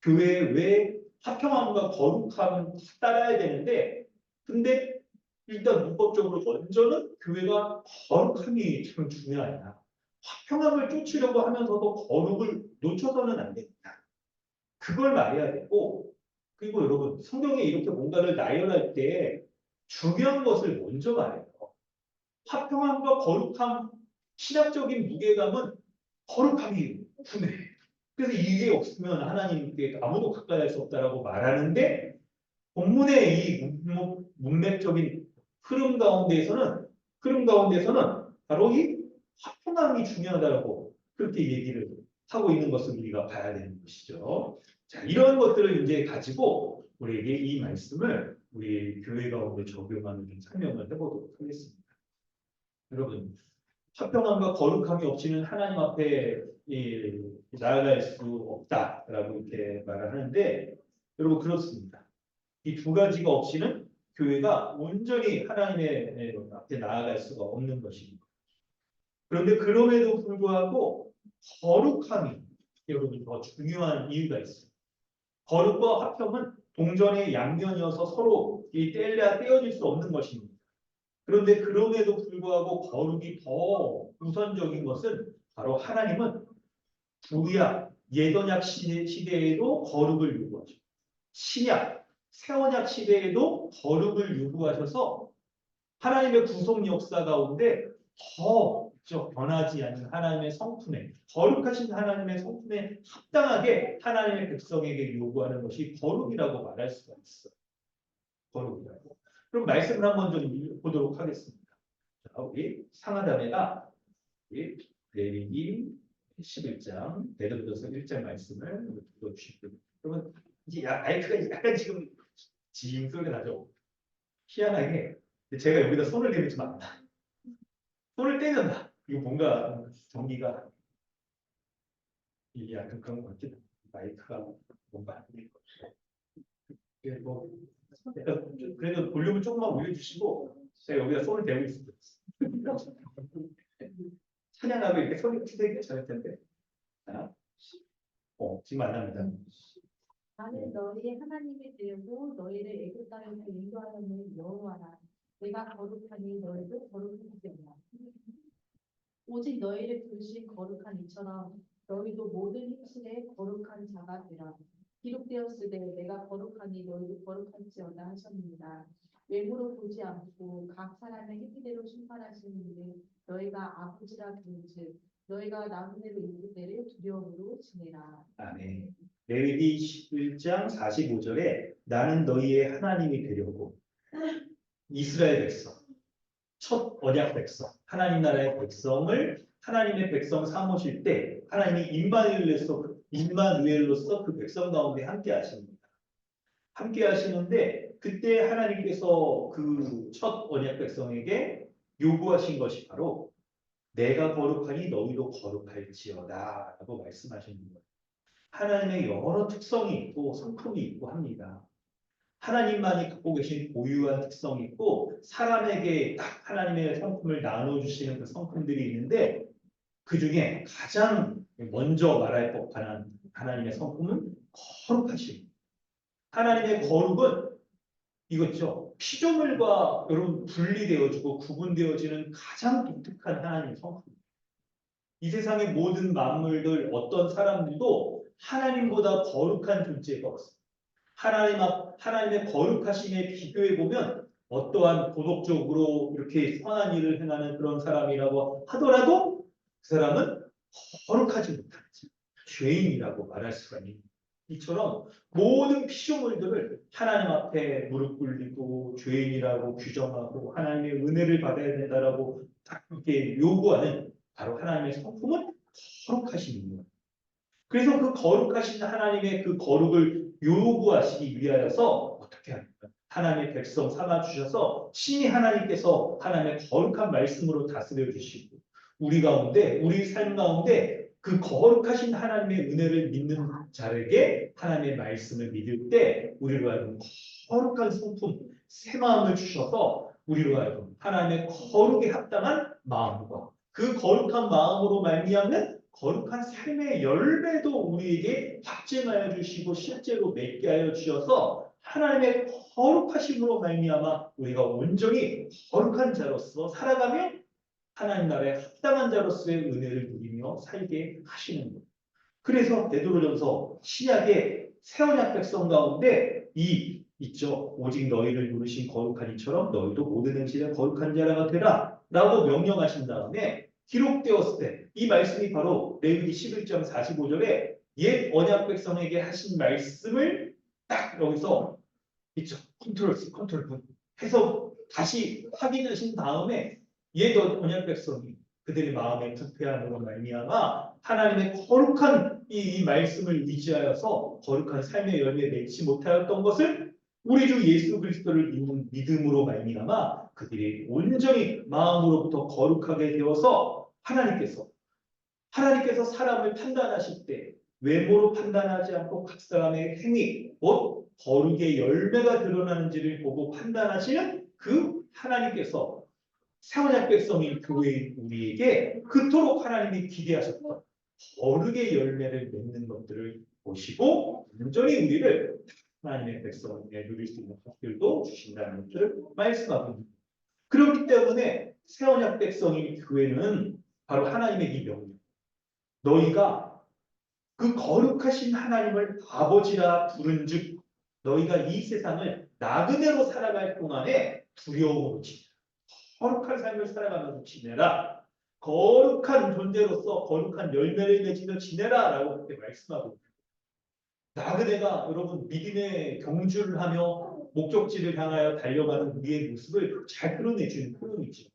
교회에 왜 화평함과 거룩함을 따라야 되는데, 근데 일단 문법적으로 먼저는 교회가 거룩함이 참 중요하다. 화평함을 쫓으려고 하면서도 거룩을 놓쳐서는 안 됩니다. 그걸 말해야 되고, 그리고 여러분 성경에 이렇게 뭔가를 나열할 때 중요한 것을 먼저 말해요. 화평함과 거룩함, 신학적인 무게감은 거룩함이 분해. 그래서 이게 없으면 하나님께 아무도 가까이 할 수 없다라고 말하는데 본문의 이 문맥적인 흐름 가운데에서는 바로 이 화평함이 중요하다고 그렇게 얘기를 하고 있는 것을 우리가 봐야 되는 것이죠. 자, 이런 것들을 이제 가지고 우리에게 이 말씀을 우리 교회 가운데 적용하는 좀 설명을 해보도록 하겠습니다. 여러분, 화평함과 거룩함이 없이는 하나님 앞에 나아갈 수 없다라고 이렇게 말을 하는데 여러분 그렇습니다. 이 두 가지가 없이는 교회가 온전히 하나님의 앞에 나아갈 수가 없는 것입니다. 그런데 그럼에도 불구하고 거룩함이 여러분 더 중요한 이유가 있어요. 거룩과 화평은 동전의 양면이어서 서로 이 떼어질 수 없는 것입니다. 그런데 그럼에도 불구하고 거룩이 더 우선적인 것은 바로 하나님은 구약, 예언약 시대에도 거룩을 요구하죠. 신약, 새언약 시대에도 거룩을 요구하셔서 하나님의 구속 역사 가운데 더 변하지 않는 하나님의 성품에, 거룩하신 하나님의 성품에 합당하게 하나님의 백성에게 요구하는 것이 거룩이라고 말할 수가 있어요. 거룩이라고. 그럼 말씀을 한번 좀 보도록 하겠습니다. 자, 우리 상하자매가 레위기 11장, 베드로전서 1장 말씀을 읽어주시고요. 그러면 이제 마이크가 약간 지금 징 소리가 나죠. 희한하게 제가 여기다 손을 대면 좀 안 나. 손을 떼는다. 이거 뭔가 전기가 이게 약간 그런 것 같기도. 마이크가 뭔가 안 되는 것 같아요. 이게 뭐 약간 그래도 볼륨을 조금만 올려주시고 제가 여기다 손을 대고 있습니다. 찬양하고 이렇게 소리 치는 게 잘할 텐데. 자, 지금 안 납니다. 나는 너희의 하나님이 되고 너희를 애굽 땅에서 인도하는 여호와라. 내가 거룩하니 너희도 거룩하겠나. 오직 너희를 부르신 거룩한 이처럼 너희도 모든 행실에 거룩한 자가 되라. 기록되었으되 내가 거룩하니 너희도 거룩할지어다 하셨습니다. 외모로 보지 않고 각 사람의 행위대로 심판하시는 일을 너희가 아버지라 부른즉 너희가 남은 대로 있을 때를 두려움으로 지내라. 아멘. 레위기 11장 45절에 나는 너희의 하나님이 되려고 이스라엘 백성, 첫 언약 백성, 하나님 나라의 백성을 하나님의 백성 삼으실 때 하나님이 임마누엘로서 그 백성 가운데 함께 하십니다. 함께 하시는데 그때 하나님께서 그 첫 언약 백성에게 요구하신 것이 바로 내가 거룩하니 너희도 거룩할지어다 라고 말씀하시는 거예요. 하나님의 여러 특성이 있고 성품이 있고 합니다. 하나님만이 갖고 계신 고유한 특성이 있고 사람에게 딱 하나님의 성품을 나눠주시는 그 성품들이 있는데 그 중에 가장 먼저 말할 법한 하나님의 성품은 거룩하심. 하나님의 거룩은 이거죠. 피조물과 여러분 분리되어지고 구분되어지는 가장 독특한 하나님의 성품. 이 세상의 모든 만물들 어떤 사람들도 하나님보다 거룩한 존재가 없어요. 하나님의 거룩하심에 비교해 보면 어떠한 도덕적으로 이렇게 선한 일을 행하는 그런 사람이라고 하더라도 그 사람은 거룩하지 못하는 죄인이라고 말할 수가 있는 이처럼 모든 피조물들을 하나님 앞에 무릎 꿇리고 죄인이라고 규정하고 하나님의 은혜를 받아야 된다라고 딱 이렇게 요구하는 바로 하나님의 성품은 거룩하심입니다. 그래서 그 거룩하신 하나님의 그 거룩을 요구하시기 위하여서 어떻게 합니까? 하나님의 백성 삼아 주셔서 신이 하나님께서 하나님의 거룩한 말씀으로 다스려 주시고 우리 가운데 우리 삶 가운데 그 거룩하신 하나님의 은혜를 믿는 자에게 하나님의 말씀을 믿을 때 우리로 하여금 거룩한 성품 새 마음을 주셔서 우리로 하여금 하나님의 거룩에 합당한 마음과 그 거룩한 마음으로 말미암는 거룩한 삶의 열매도 우리에게 확증하여 주시고 실제로 맺게 하여 주셔서 하나님의 거룩하심으로 말미암아 우리가 온전히 거룩한 자로서 살아가며 하나님 나라에 합당한 자로서의 은혜를 누리며 살게 하시는 거예요. 그래서 베드로전서 신약의 새언약 백성 가운데 이 있죠. 오직 너희를 부르신 거룩한 이처럼 너희도 모든 행실에 거룩한 자가 되라 라고 명령하신 다음에 기록되었을 때 이 말씀이 바로 레위기 11장 45절에 옛 언약 백성에게 하신 말씀을 딱 여기서 있죠. 컨트롤 C, 컨트롤 V 해서 다시 확인하신 다음에 옛 언약 백성이 그들의 마음의 부패함으로 말미암아 하나님의 거룩한 이 말씀을 의지하여서 거룩한 삶의 열매 맺지 못하였던 것을 우리 주 예수 그리스도를 믿는 믿음으로 말미암아 그들이 온전히 마음으로부터 거룩하게 되어서 하나님께서 사람을 판단하실 때 외모로 판단하지 않고 각 사람의 행위, 곧 거룩의 열매가 드러나는지를 보고 판단하시는 그 하나님께서 새언약 백성인 교회인 우리에게 그토록 하나님이 기대하셨던 거룩의 열매를 맺는 것들을 보시고 온전히 우리를 하나님의 백성에 누릴 수 있는 것들도 주신다는 것을 말씀하고 있습니다. 그렇기 때문에 새언약 백성인 교회는 바로 하나님의 이 명령, 너희가 그 거룩하신 하나님을 아버지라 부른즉 너희가 이 세상을 나그네로 살아갈 동안에 두려움으로 지내라. 거룩한 삶을 살아가면서 지내라. 거룩한 존재로서 거룩한 열매를 맺으며 지내라 라고 그렇게 말씀하고 있습니다. 나그네가 여러분 믿음의 경주를 하며 목적지를 향하여 달려가는 우리의 모습을 잘 드러내주는 표현이죠.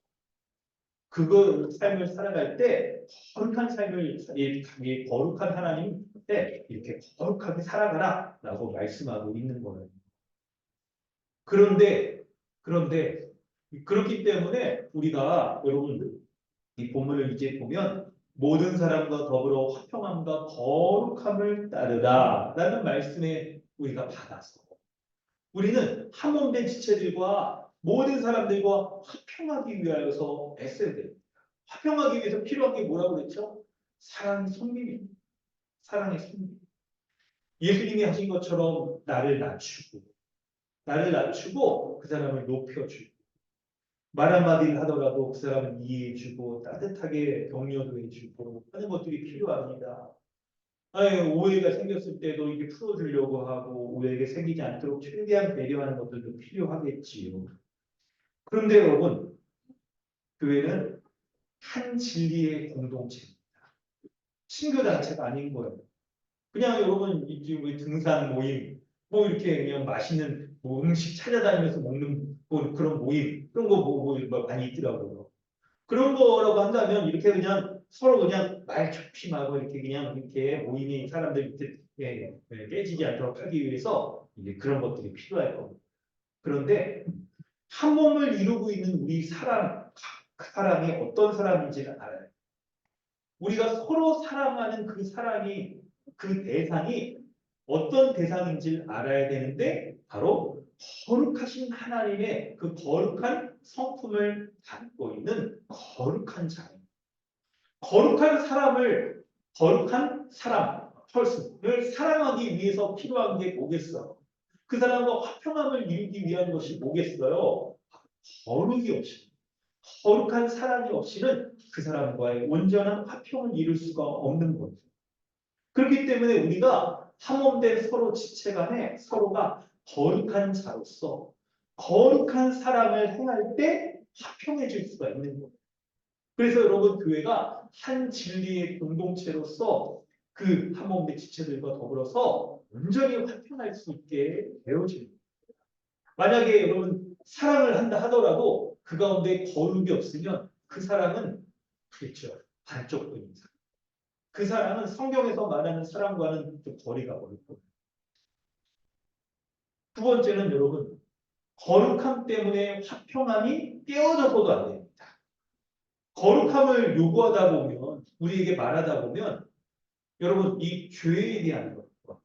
그거 삶을 살아갈 때 거룩한 삶을 거룩한 하나님 때 이렇게 거룩하게 살아가라 라고 말씀하고 있는 거예요. 그런데 그렇기 때문에 우리가 여러분 이 본문을 이제 보면 모든 사람과 더불어 화평함과 거룩함을 따르라 라는 말씀에 우리가 받아서 우리는 한 몸 된 지체들과 모든 사람들과 화평하기 위하여서 애써야 됩니다. 화평하기 위해서 필요한 게 뭐라고 그랬죠? 사랑의 성립입니다. 사랑의 성립. 예수님이 하신 것처럼 나를 낮추고 그 사람을 높여주고 말 한마디를 하더라도 그 사람을 이해해주고 따뜻하게 격려도 해주고 하는 것들이 필요합니다. 오해가 생겼을 때도 이게 풀어주려고 하고 오해가 생기지 않도록 최대한 배려하는 것들도 필요하겠지요. 그런데 여러분, 교회는 한 진리의 공동체입니다. 친교단체가 아닌 거예요. 그냥 여러분 지금 등산 모임, 뭐 이렇게 그냥 맛있는 뭐 음식 찾아다니면서 먹는 뭐 그런 모임, 그런 거 뭐 많이 있더라고요. 그런 거라고 한다면 이렇게 그냥 서로 그냥 말 조심하고 이렇게 그냥 이렇게 모임이 사람들 이렇게 깨지지 않도록 하기 위해서 이제 그런 것들이 필요할 겁니다. 그런데 한 몸을 이루고 있는 우리 사람, 그 사람이 어떤 사람인지를 알아요. 우리가 서로 사랑하는 그 사랑이, 그 대상이 어떤 대상인지를 알아야 되는데 바로 거룩하신 하나님의 그 거룩한 성품을 담고 있는 거룩한 자입니다. 거룩한 사람, 펄슨을 사랑하기 위해서 필요한 게 뭐겠어요? 그 사람과 화평함을 이루기 위한 것이 뭐겠어요? 거룩이 없이, 거룩한 사랑이 없이는 그 사람과의 온전한 화평을 이룰 수가 없는 거죠. 그렇기 때문에 우리가 한몸된 서로 지체 간에 서로가 거룩한 자로서 거룩한 사랑을 행할 때 화평해질 수가 있는 거예요. 그래서 여러분 교회가 한 진리의 공동체로서 그 한몸된 지체들과 더불어서 온전히 화평할 수 있게 되어집니다. 만약에 여러분 사랑을 한다 하더라도 그 가운데 거룩이 없으면 그 사랑은 그렇죠. 반쪽뿐인 사랑. 그 사랑은 성경에서 말하는 사랑과는 좀 거리가 멀고. 두 번째는 여러분 거룩함 때문에 화평함이 깨어져서도 안 됩니다. 거룩함을 요구하다 보면 우리에게 말하다 보면 여러분 이 죄에 대한 것과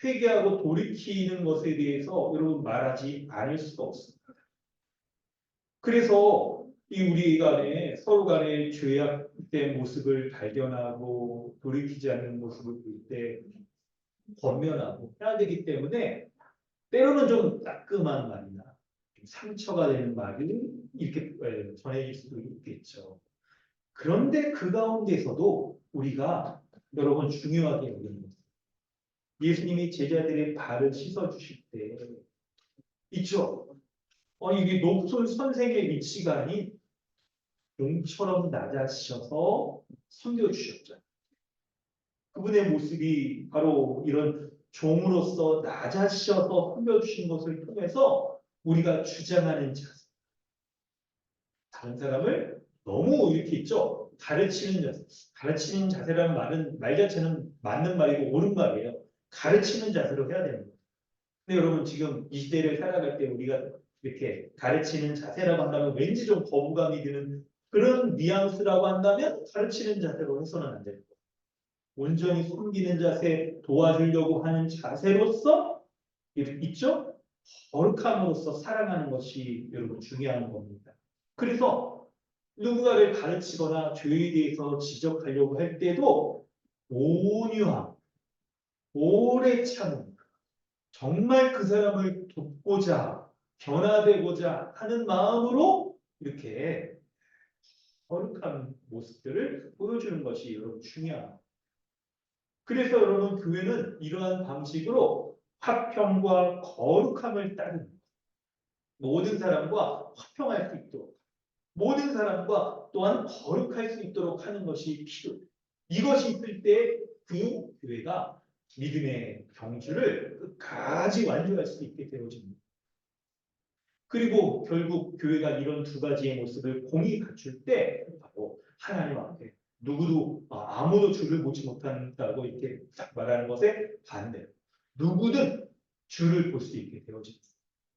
회개하고 돌이키는 것에 대해서 여러분 말하지 않을 수가 없습니다. 그래서 이 우리 간에 서로 간에 죄악된 모습을 발견하고 돌이키지 않는 모습을 볼 때 권면하고 해야 되기 때문에 때로는 좀 따끔한 말이나 좀 상처가 되는 말이 이렇게 전해질 수도 있겠죠. 그런데 그 가운데서도 우리가 여러분 중요하게 여기는 것은 예수님이 제자들의 발을 씻어주실 때 있죠. 이게 높은 선생의 위치가 아닌 용처럼 낮아지셔서 섬겨주셨죠. 그분의 모습이 바로 이런 종으로서 낮아지셔서 섬겨주신 것을 통해서 우리가 주장하는 자세. 다른 사람을 너무 이렇게 있죠. 가르치는 자세. 가르치는 자세라는 말 자체는 맞는 말이고 옳은 말이에요. 가르치는 자세로 해야 됩니다. 근데 여러분 지금 이 시대를 살아갈 때 우리가 이렇게 가르치는 자세라고 한다면 왠지 좀 거부감이 드는 그런 뉘앙스라고 한다면 가르치는 자세로 해서는 안 됩니다. 온전히 섬기는 자세, 도와주려고 하는 자세로서 있죠? 거룩함으로써 사랑하는 것이 여러분 중요한 겁니다. 그래서 누군가를 가르치거나 죄에 대해서 지적하려고 할 때도 온유함, 오래 참음, 정말 그 사람을 돕고자, 변화되고자 하는 마음으로 이렇게 거룩한 모습들을 보여주는 것이 여러분 중요합니다. 그래서 여러분 교회는 이러한 방식으로 화평과 거룩함을 따르는 모든 사람과 화평할 수 있도록 모든 사람과 또한 거룩할 수 있도록 하는 것이 필요해요. 이것이 있을 때 그 교회가 믿음의 경주를 끝까지 완주할 수 있게 되어집니다. 그리고 결국 교회가 이런 두 가지의 모습을 공히 갖출 때 바로 하나님 앞에 누구도 아무도 주를 보지 못한다고 이렇게 딱 말하는 것에 반대로 누구든 주를 볼 수 있게 되어집니다.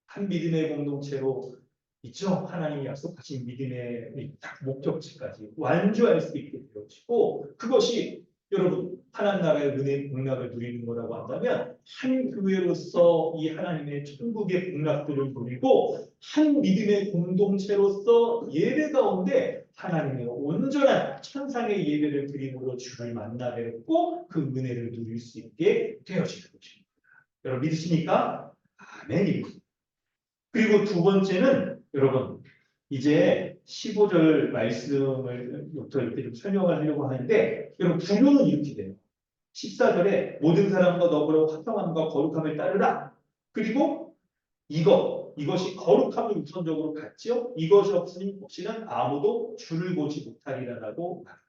한 믿음의 공동체로 있죠. 하나님이 약속하신 믿음의 딱 목적지까지 완주할 수 있게 되어지고 그것이 여러분 하나님 나라의 은혜의 복락을 누리는 거라고 한다면 한 교회로서 이 하나님의 천국의 복락들을 누리고 한 믿음의 공동체로서 예배 가운데 하나님의 온전한 천상의 예배를 드림으로 주를 만나 뵙고 그 은혜를 누릴 수 있게 되어지는 것입니다. 여러분 믿으십니까? 아멘입니다. 그리고 두 번째는 여러분 이제 15절 말씀을 이렇게 좀 설명을 하려고 하는데 여러분 부류는 이렇게 돼요. 14절에 모든 사람과 더불어 화평함과 거룩함을 따르라. 그리고 이것이 거룩함을 우선적으로 갖지요. 이것이 없이는 아무도 주를 보지 못하리라라고 말합니다.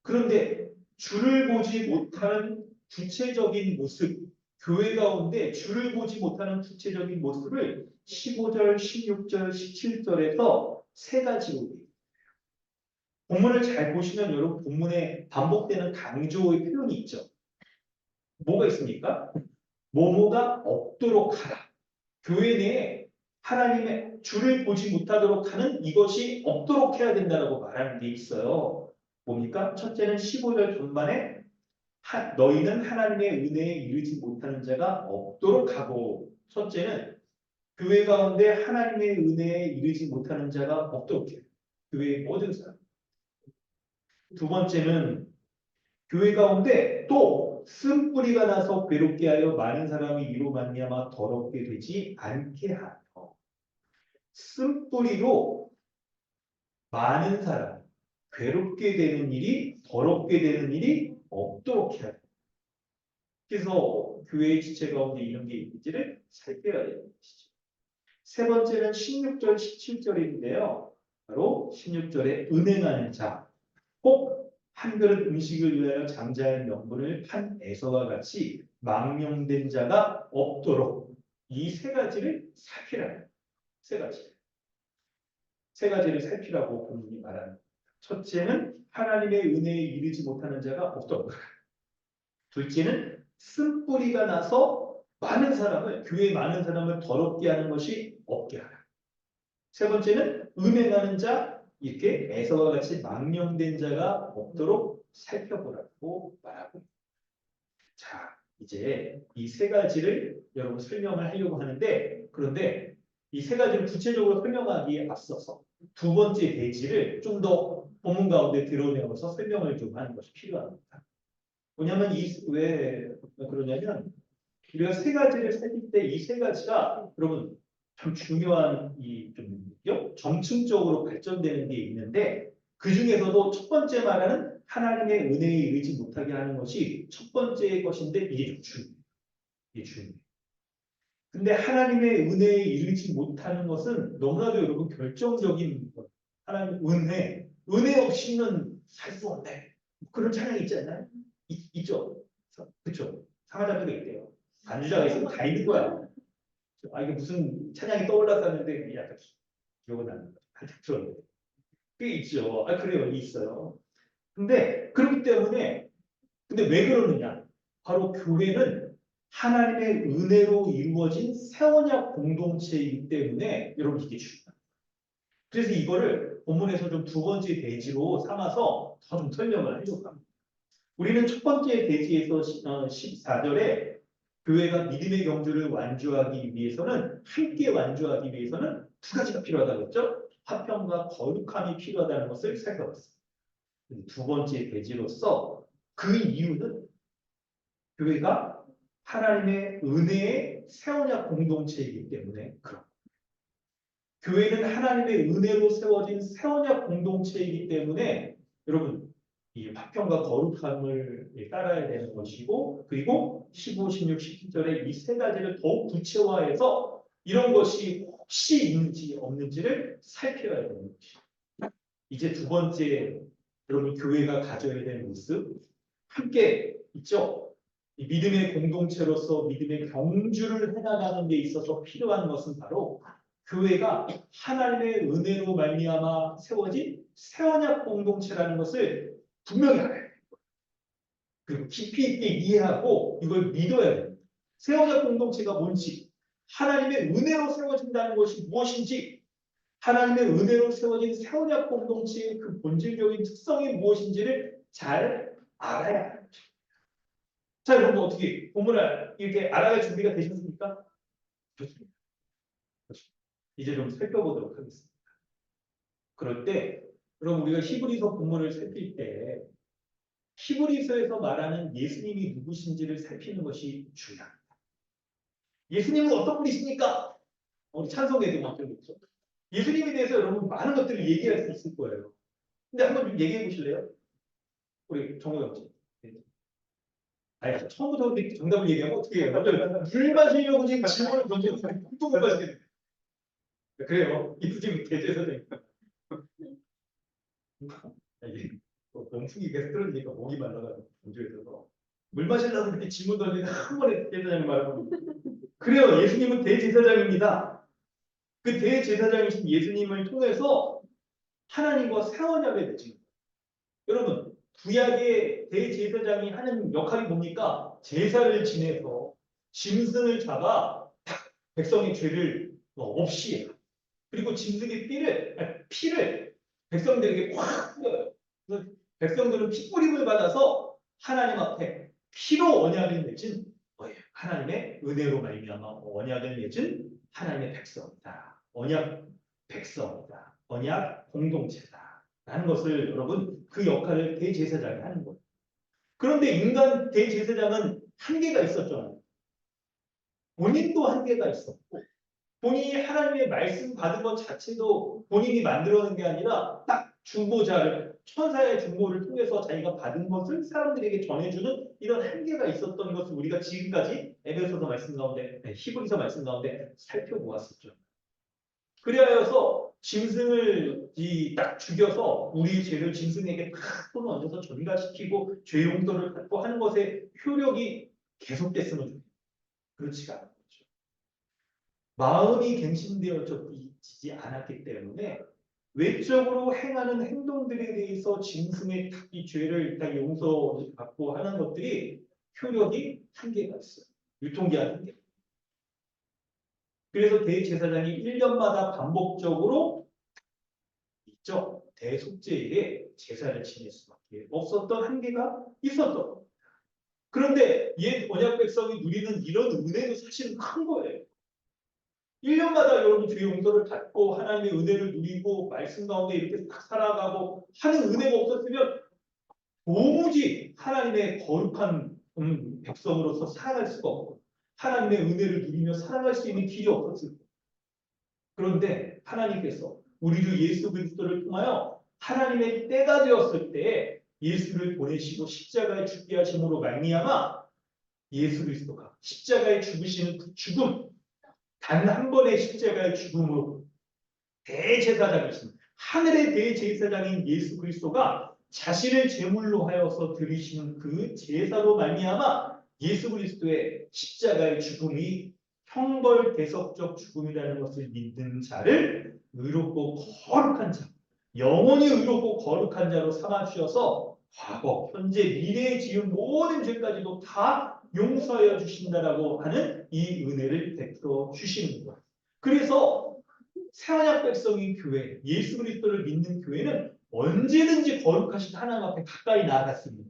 그런데 주를 보지 못하는 구체적인 모습, 교회 가운데 주를 보지 못하는 구체적인 모습을 15절, 16절, 17절에서 세 가지로 얘기해요. 본문을 잘 보시면 여러분 본문에 반복되는 강조의 표현이 있죠. 뭐가 있습니까? 뭐뭐가 없도록 하라. 교회 내에 하나님의 주를 보지 못하도록 하는 이것이 없도록 해야 된다고 말하는 게 있어요. 뭡니까? 첫째는 15절 전반에 너희는 하나님의 은혜에 이르지 못하는 자가 없도록 하고 첫째는 교회 가운데 하나님의 은혜에 이르지 못하는 자가 없도록 해요. 교회의 모든 사람. 두 번째는 교회 가운데 또 쓴뿌리가 나서 괴롭게 하여 많은 사람이 이로 말미암아 더럽게 되지 않게 하며 쓴뿌리로 많은 사람 괴롭게 되는 일이 더럽게 되는 일이 없도록 해야 돼요. 그래서 교회의 지체 가운데 이런 게 있는지를 살펴야 되는 것이죠. 세 번째는 16절, 17절인데요. 바로 16절에 은행하는 자, 꼭 한 그릇 음식을 위하여 장자의 명분을 판 에서와 같이 망령된 자가 없도록 이 세 가지를 살피라는 세 가지. 세 가지를 살피라고 본문이 말합니다. 첫째는 하나님의 은혜에 이르지 못하는 자가 없도록 하라. 둘째는 쓴뿌리가 나서 많은 사람을 교회 많은 사람을 더럽게 하는 것이 없게 하라. 세 번째는 음행하는 자 이렇게 에서와 같이 망령된 자가 없도록 살펴보라고 말하고 있습니다. 자 이제 이 세 가지를 여러분 설명을 하려고 하는데 그런데 이 세 가지를 구체적으로 설명하기에 앞서서 두 번째 대지를 좀 더 본문 가운데 드러내어서 설명을 좀 하는 것이 필요합니다. 뭐냐면 왜 그러냐면 우리가 세 가지를 살필 때 이 세 가지가 여러분 참 중요한 좀 점층적으로 발전되는 게 있는데 그 중에서도 첫 번째 말하는 하나님의 은혜에 이르지 못하게 하는 것이 첫 번째 것인데 이게 좀 중요해요. 이게 중요해요. 근데 하나님의 은혜에 이르지 못하는 것은 너무나도 여러분 결정적인 것. 하나님 은혜 없이는 살 수 없네. 그런 찬양이 있지 않나요? 있죠. 그렇죠. 상하자들이 있대요. 반주자가 있으면 다 있는 거야. 이게 무슨 찬양이 떠올랐었는데 약간 기억은 안 나요. 한참 들었는데. 꽤 있죠. 그래요. 있어요. 근데 그렇기 때문에 근데 왜 그러느냐? 바로 교회는 하나님의 은혜로 이루어진 새언약 공동체이기 때문에 여러분 이게 중요합니다. 그래서 이거를 본문에서 좀 두 번째 대지로 삼아서 더 좀 설명을 하려고 합니다. 우리는 첫 번째 대지에서 14절에 교회가 믿음의 경주를 완주하기 위해서는 함께 완주하기 위해서는 두 가지가 필요하다고 했죠. 화평과 거룩함이 필요하다는 것을 살펴봤습니다. 두 번째 대지로서 그 이유는 교회가 하나님의 은혜의 새 언약 공동체이기 때문에 그렇습니다. 교회는 하나님의 은혜로 세워진 새 언약 공동체이기 때문에 여러분 이 화평과 거룩함을 따라야 되는 것이고 그리고 15, 16, 17절에 이 세 가지를 더욱 구체화해서 이런 것이 혹시 있는지 없는지를 살펴야 되는 것입니다. 이제 두 번째 여러분 교회가 가져야 될 모습 함께 있죠. 이 믿음의 공동체로서 믿음의 경주를 해나가는 데 있어서 필요한 것은 바로 교회가 하나님의 은혜로 말미암아 세워진 새 언약 공동체라는 것을 분명히 알아야 돼요. 그리고 깊이 있게 이해하고 이걸 믿어야 됩니다. 새 언약 공동체가 뭔지, 하나님의 은혜로 세워진다는 것이 무엇인지, 하나님의 은혜로 세워진 새 언약 공동체의 그 본질적인 특성이 무엇인지를 잘 알아야 합니다. 자, 여러분 어떻게 본문을 이렇게 알아갈 준비가 되셨습니까? 좋습니다. 이제 좀 살펴보도록 하겠습니다. 그럴 때 여러분 우리가 히브리서 본문을 살필 때 히브리서에서 말하는 예수님이 누구신지를 살피는 것이 중요합니다. 예수님은 어떤 분이십니까? 우리 찬송에도 맡겨놓죠. 예수님에 대해서 여러분 많은 것들을 얘기할 수 있을 거예요. 근데 한번 좀 얘기해 보실래요? 우리 정호영 씨. 아니, 처음부터 정답을 얘기하면 어떻게 해요? 물 마시려고 지금 질문을 던져서 뚱뚱을 마시게 그래요. 예수님 대제사장이니까. 이게 멈추기 계속 떨어지니까 목이 말라가지고 문제에 들어서 물 마시려고 그렇게 질문 던지는데 한 번에 대제사장이 말하고 그래요. 예수님은 대제사장입니다. 그 대제사장이신 예수님을 통해서 하나님과 새 언약을 맺은 거예요. 여러분 구약의 대제사장이 하는 역할이 뭡니까? 제사를 지내서 짐승을 잡아 백성의 죄를 없이 해요. 그리고 짐승의 피를 백성들에게 확 뿌려요. 그래서 백성들은 피뿌림을 받아서 하나님 앞에 피로 언약을 맺은 거예요. 하나님의 은혜로 말미암아 언약을 맺은 하나님의 백성이다. 언약 백성이다. 언약 공동체다. 라는 것을 여러분 그 역할을 대제사장이 하는 거예요. 그런데 인간 대제사장은 한계가 있었죠. 본인도 한계가 있었고 본인이 하나님의 말씀 받은 것 자체도 본인이 만들어낸 게 아니라 딱 중보자를 천사의 중보를 통해서 자기가 받은 것을 사람들에게 전해주는 이런 한계가 있었던 것을 우리가 지금까지 에베소서 말씀 가운데 히브리서 말씀 가운데 살펴보았었죠. 그리하여서 짐승을 딱 죽여서 우리 죄를 짐승에게 탁 손을 얹어서 전가시키고 죄 용서를 받고 하는 것의 효력이 계속됐으면 좋겠어요. 그렇지가 않아요. 마음이 갱신되어지지 않았기 때문에 외적으로 행하는 행동들에 대해서 짐승의 이 죄를 다 용서받고 하는 것들이 효력이 한계가 있어요. 유통기한 한계. 그래서 대제사장이 1년마다 반복적으로 있죠. 대속죄일에 제사를 지낼 수밖에 없었던 한계가 있었던 겁니다. 그런데 옛 언약 백성이 누리는 이런 은혜도 사실은 큰 거예요. 1년마다 여러분 주의 용서를 받고 하나님의 은혜를 누리고 말씀 가운데 이렇게 딱 살아가고 하는 은혜가 없었으면 도무지 하나님의 거룩한 백성으로서 살아갈 수가 없고 하나님의 은혜를 누리며 살아갈 수 있는 길이 없었을 거예요. 그런데 하나님께서 우리를 예수 그리스도를 통하여 하나님의 때가 되었을 때 예수를 보내시고 십자가에 죽게 하심으로 말미암아 예수 그리스도가 십자가에 죽으시는 그 죽음 단 한 번의 십자가의 죽음으로 대제사장이신 하늘의 대제사장인 예수 그리스도가 자신을 제물로 하여서 드리시는 그 제사로 말미암아 예수 그리스도의 십자가의 죽음이 형벌 대속적 죽음이라는 것을 믿는 자를 의롭고 거룩한 자, 영원히 의롭고 거룩한 자로 삼아주셔서 과거, 현재, 미래에 지은 모든 죄까지도 다 용서하여 주신다라고 하는 이 은혜를 베풀어 주시는 거예요. 그래서 새언약 백성인 교회, 예수 그리스도를 믿는 교회는 언제든지 거룩하신 하나님 앞에 가까이 나아갔습니다.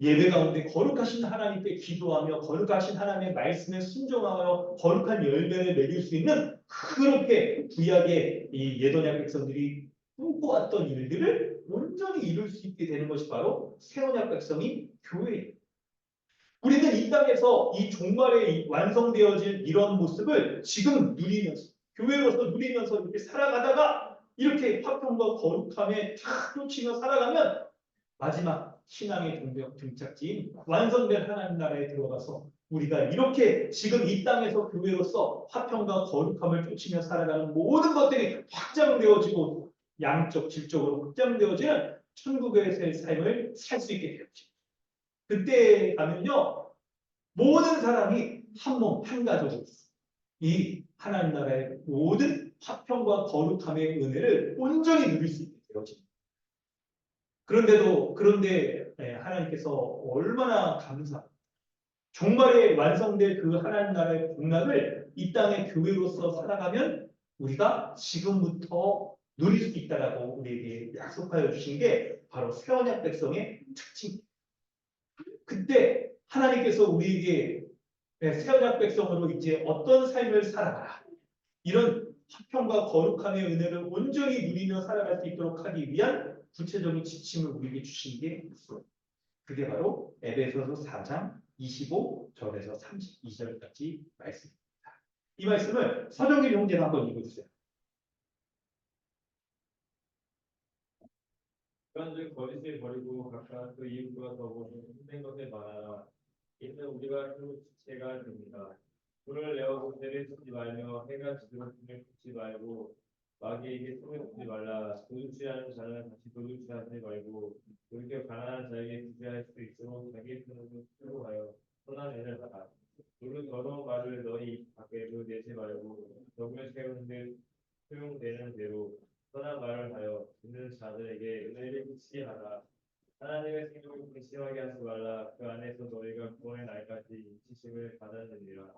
예배 가운데 거룩하신 하나님께 기도하며 거룩하신 하나님의 말씀에 순종하며 거룩한 열매를 맺을 수 있는 그렇게 구약의 이 예언약 백성들이 꿈꿔왔던 일들을 온전히 이룰 수 있게 되는 것이 바로 새 언약 백성이 교회예요. 우리는 이 땅에서 이 종말에 완성되어질 이런 모습을 지금 누리면서 교회로서 누리면서 이렇게 살아가다가 이렇게 화평과 거룩함에 탁 쫓이며 살아가면 마지막 신앙의 등짝지인 완성된 하나님 나라에 들어가서 우리가 이렇게 지금 이 땅에서 교회로서 화평과 거룩함을 쫓으며 살아가는 모든 것들이 확장되어지고 양적 질적으로 확장되어지는 천국의 삶을 살 수 있게 되었죠. 그때 가면요 모든 사람이 한 몸, 한 가족으로 이 하나님 나라의 모든 화평과 거룩함의 은혜를 온전히 누릴 수 있게 되어집니다. 그런데 하나님께서 얼마나 종말에 완성될 그 하나님 나라의 복락을 이 땅의 교회로서 살아가면 우리가 지금부터 누릴 수 있다라고 우리에게 약속하여 주신 게 바로 새 언약 백성의 특징입니다. 그때 하나님께서 우리에게 새 언약 백성으로 이제 어떤 삶을 살아가라. 이런 화평과 거룩함의 은혜를 온전히 누리며 살아갈 수 있도록 하기 위한 구체적인 지침을 우리에게 주신 게 있어요. 그게 바로 에베소서 4장 25절에서 32절까지 말씀입니다. 이 말씀을 서정길 형제가 한번 읽어주세요. 그간즉 거짓을 버리고 각각 그 이웃과 더불어 힘든 것을 말하라. 이는 우리가 그 지체가 됩니다. 불을 내어 죄를 짓지 말며 해가 지도록 불을 붙지 말고 마귀에게 손을 주지 말라. 도둑질하는 자는 다시 도둑질하지 말고 돌이켜 가난한 자에게 구제할 수 있도록 자기 손으로 쓰고 하여 선한 일을 하라. 누구 더러운 말을 너희 밖에도 내지 말고 덕을 세우는 듯 소용되는 대로 선한 말을 하여 듣는 자들에게 은혜를 끼치게 하라. 하나님의 생명을 근심하게 하지 말라. 그 안에서 너희가 구원의 날까지 인치심을 받았느니라.